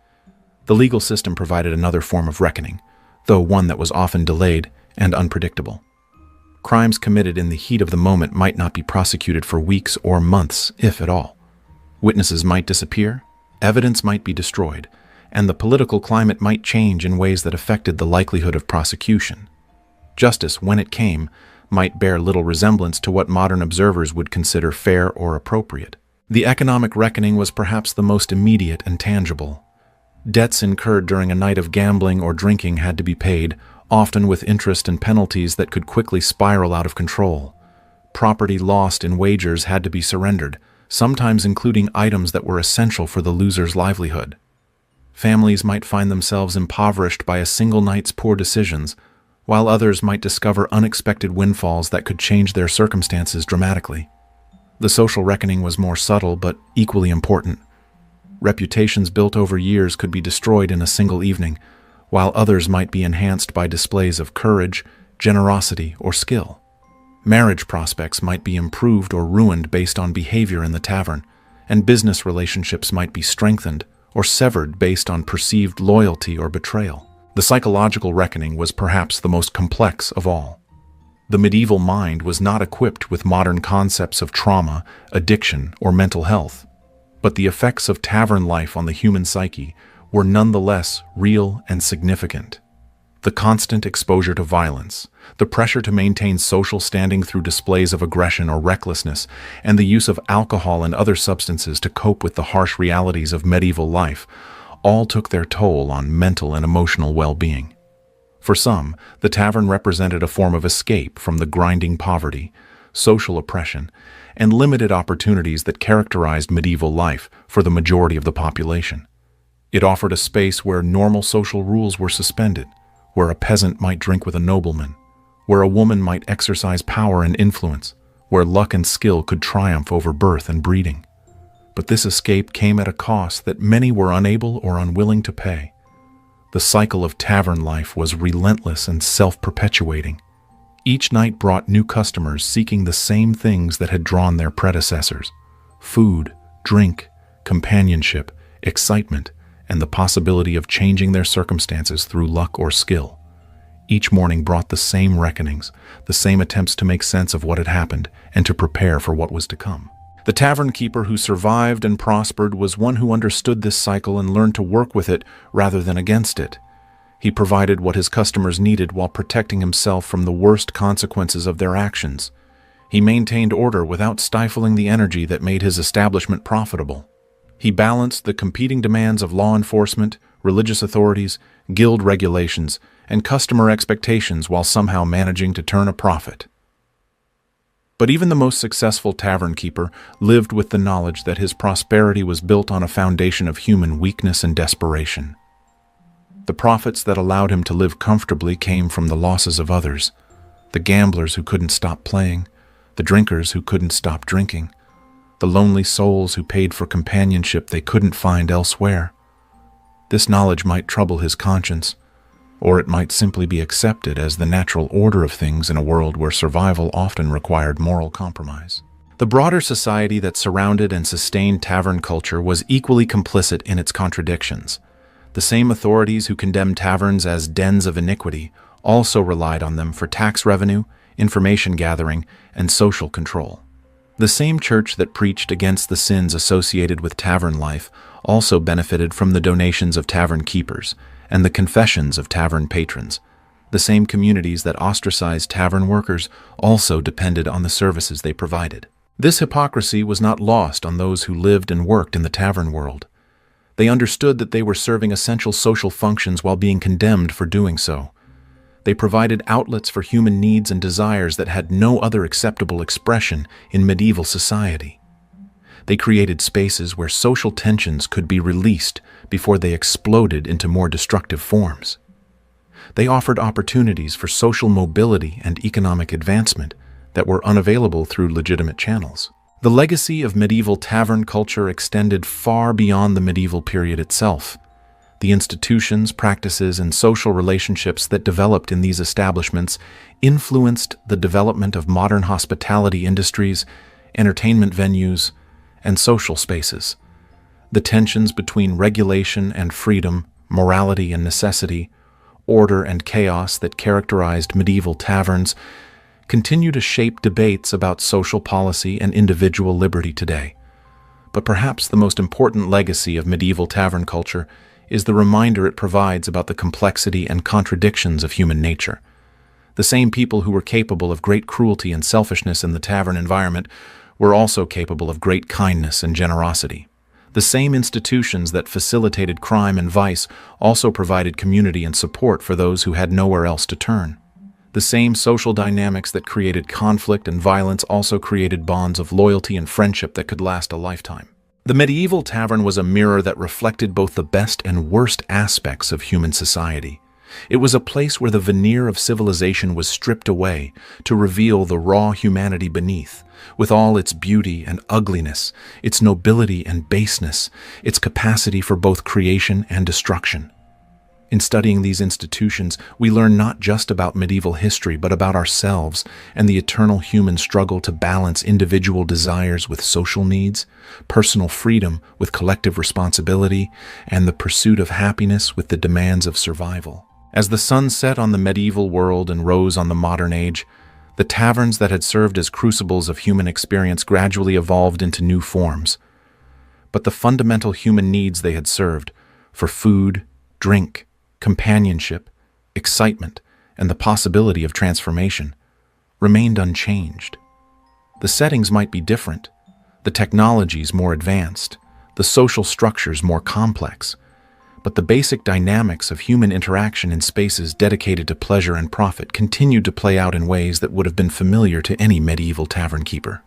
The legal system provided another form of reckoning, though one that was often delayed and unpredictable. Crimes committed in the heat of the moment might not be prosecuted for weeks or months, if at all. Witnesses might disappear, evidence might be destroyed, and the political climate might change in ways that affected the likelihood of prosecution. Justice, when it came, might bear little resemblance to what modern observers would consider fair or appropriate. The economic reckoning was perhaps the most immediate and tangible. Debts incurred during a night of gambling or drinking had to be paid, often with interest and penalties that could quickly spiral out of control. Property lost in wagers had to be surrendered, sometimes including items that were essential for the loser's livelihood. Families might find themselves impoverished by a single night's poor decisions, while others might discover unexpected windfalls that could change their circumstances dramatically. The social reckoning was more subtle but equally important. Reputations built over years could be destroyed in a single evening, while others might be enhanced by displays of courage, generosity, or skill. Marriage prospects might be improved or ruined based on behavior in the tavern, and business relationships might be strengthened or severed based on perceived loyalty or betrayal. The psychological reckoning was perhaps the most complex of all. The medieval mind was not equipped with modern concepts of trauma, addiction, or mental health, but the effects of tavern life on the human psyche were nonetheless real and significant. The constant exposure to violence, the pressure to maintain social standing through displays of aggression or recklessness, and the use of alcohol and other substances to cope with the harsh realities of medieval life all took their toll on mental and emotional well-being. For some, the tavern represented a form of escape from the grinding poverty, social oppression, and limited opportunities that characterized medieval life for the majority of the population. It offered a space where normal social rules were suspended, where a peasant might drink with a nobleman, where a woman might exercise power and influence, where luck and skill could triumph over birth and breeding. But this escape came at a cost that many were unable or unwilling to pay. The cycle of tavern life was relentless and self-perpetuating. Each night brought new customers seeking the same things that had drawn their predecessors: food, drink, companionship, excitement, and the possibility of changing their circumstances through luck or skill. Each morning brought the same reckonings, the same attempts to make sense of what had happened and to prepare for what was to come. The tavern keeper who survived and prospered was one who understood this cycle and learned to work with it rather than against it. He provided what his customers needed while protecting himself from the worst consequences of their actions. He maintained order without stifling the energy that made his establishment profitable. He balanced the competing demands of law enforcement, religious authorities, guild regulations, and customer expectations while somehow managing to turn a profit. But even the most successful tavern keeper lived with the knowledge that his prosperity was built on a foundation of human weakness and desperation. The profits that allowed him to live comfortably came from the losses of others: the gamblers who couldn't stop playing, the drinkers who couldn't stop drinking, the lonely souls who paid for companionship they couldn't find elsewhere. This knowledge might trouble his conscience, Or it might simply be accepted as the natural order of things in a world where survival often required moral compromise. The broader society that surrounded and sustained tavern culture was equally complicit in its contradictions. The same authorities who condemned taverns as dens of iniquity also relied on them for tax revenue, information gathering, and social control. The same church that preached against the sins associated with tavern life also benefited from the donations of tavern keepers and the confessions of tavern patrons. The same communities that ostracized tavern workers also depended on the services they provided. This hypocrisy was not lost on those who lived and worked in the tavern world. They understood that they were serving essential social functions while being condemned for doing so. They provided outlets for human needs and desires that had no other acceptable expression in medieval society. They created spaces where social tensions could be released before they exploded into more destructive forms. They offered opportunities for social mobility and economic advancement that were unavailable through legitimate channels. The legacy of medieval tavern culture extended far beyond the medieval period itself. The institutions, practices, and social relationships that developed in these establishments influenced the development of modern hospitality industries, entertainment venues, and social spaces. The tensions between regulation and freedom, morality and necessity, order and chaos that characterized medieval taverns continue to shape debates about social policy and individual liberty today. But perhaps the most important legacy of medieval tavern culture is the reminder it provides about the complexity and contradictions of human nature. The same people who were capable of great cruelty and selfishness in the tavern environment were also capable of great kindness and generosity. The same institutions that facilitated crime and vice also provided community and support for those who had nowhere else to turn. The same social dynamics that created conflict and violence also created bonds of loyalty and friendship that could last a lifetime. The medieval tavern was a mirror that reflected both the best and worst aspects of human society. It was a place where the veneer of civilization was stripped away to reveal the raw humanity beneath, with all its beauty and ugliness, its nobility and baseness, its capacity for both creation and destruction. In studying these institutions, we learn not just about medieval history, but about ourselves and the eternal human struggle to balance individual desires with social needs, personal freedom with collective responsibility, and the pursuit of happiness with the demands of survival. As the sun set on the medieval world and rose on the modern age, the taverns that had served as crucibles of human experience gradually evolved into new forms. But the fundamental human needs they had served, for food, drink, companionship, excitement, and the possibility of transformation, remained unchanged. The settings might be different, the technologies more advanced, the social structures more complex, but the basic dynamics of human interaction in spaces dedicated to pleasure and profit continued to play out in ways that would have been familiar to any medieval tavern keeper.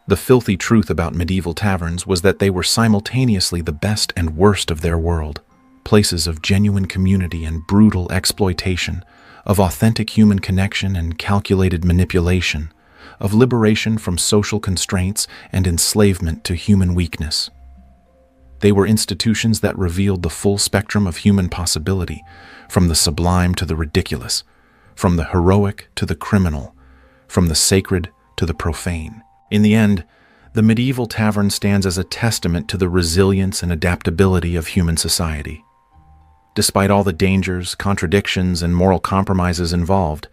The filthy truth about medieval taverns was that they were simultaneously the best and worst of their world. Places of genuine community and brutal exploitation, of authentic human connection and calculated manipulation, of liberation from social constraints and enslavement to human weakness. They were institutions that revealed the full spectrum of human possibility, from the sublime to the ridiculous, from the heroic to the criminal, from the sacred to the profane. In the end, the medieval tavern stands as a testament to the resilience and adaptability of human society. Despite all the dangers, contradictions, and moral compromises involved,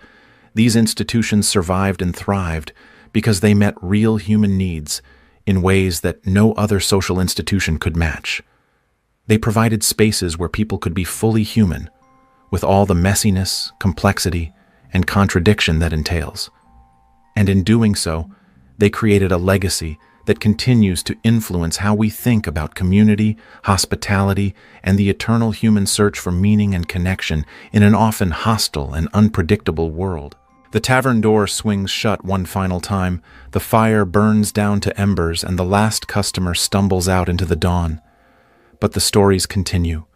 these institutions survived and thrived because they met real human needs in ways that no other social institution could match. They provided spaces where people could be fully human, with all the messiness, complexity, and contradiction that entails. And in doing so, they created a legacy that continues to influence how we think about community, hospitality, and the eternal human search for meaning and connection in an often hostile and unpredictable world. The tavern door swings shut one final time, the fire burns down to embers, and the last customer stumbles out into the dawn. But the stories continue,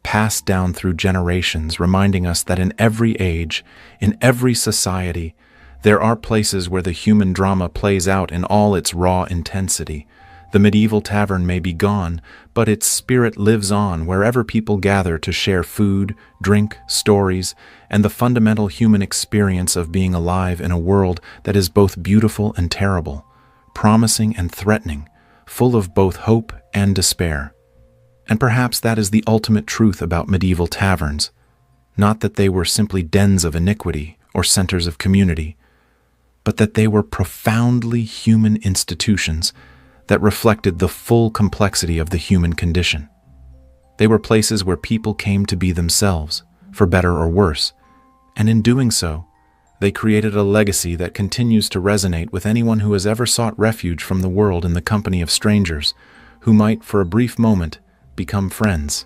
passed down through generations, reminding us that in every age, in every society, there are places where the human drama plays out in all its raw intensity, The medieval tavern may be gone, but its spirit lives on wherever people gather to share food, drink, stories, and the fundamental human experience of being alive in a world that is both beautiful and terrible, promising and threatening, full of both hope and despair. And perhaps that is the ultimate truth about medieval taverns, not that they were simply dens of iniquity or centers of community, but that they were profoundly human institutions that reflected the full complexity of the human condition. They were places where people came to be themselves, for better or worse, and in doing so, they created a legacy that continues to resonate with anyone who has ever sought refuge from the world in the company of strangers, who might, for a brief moment, become friends.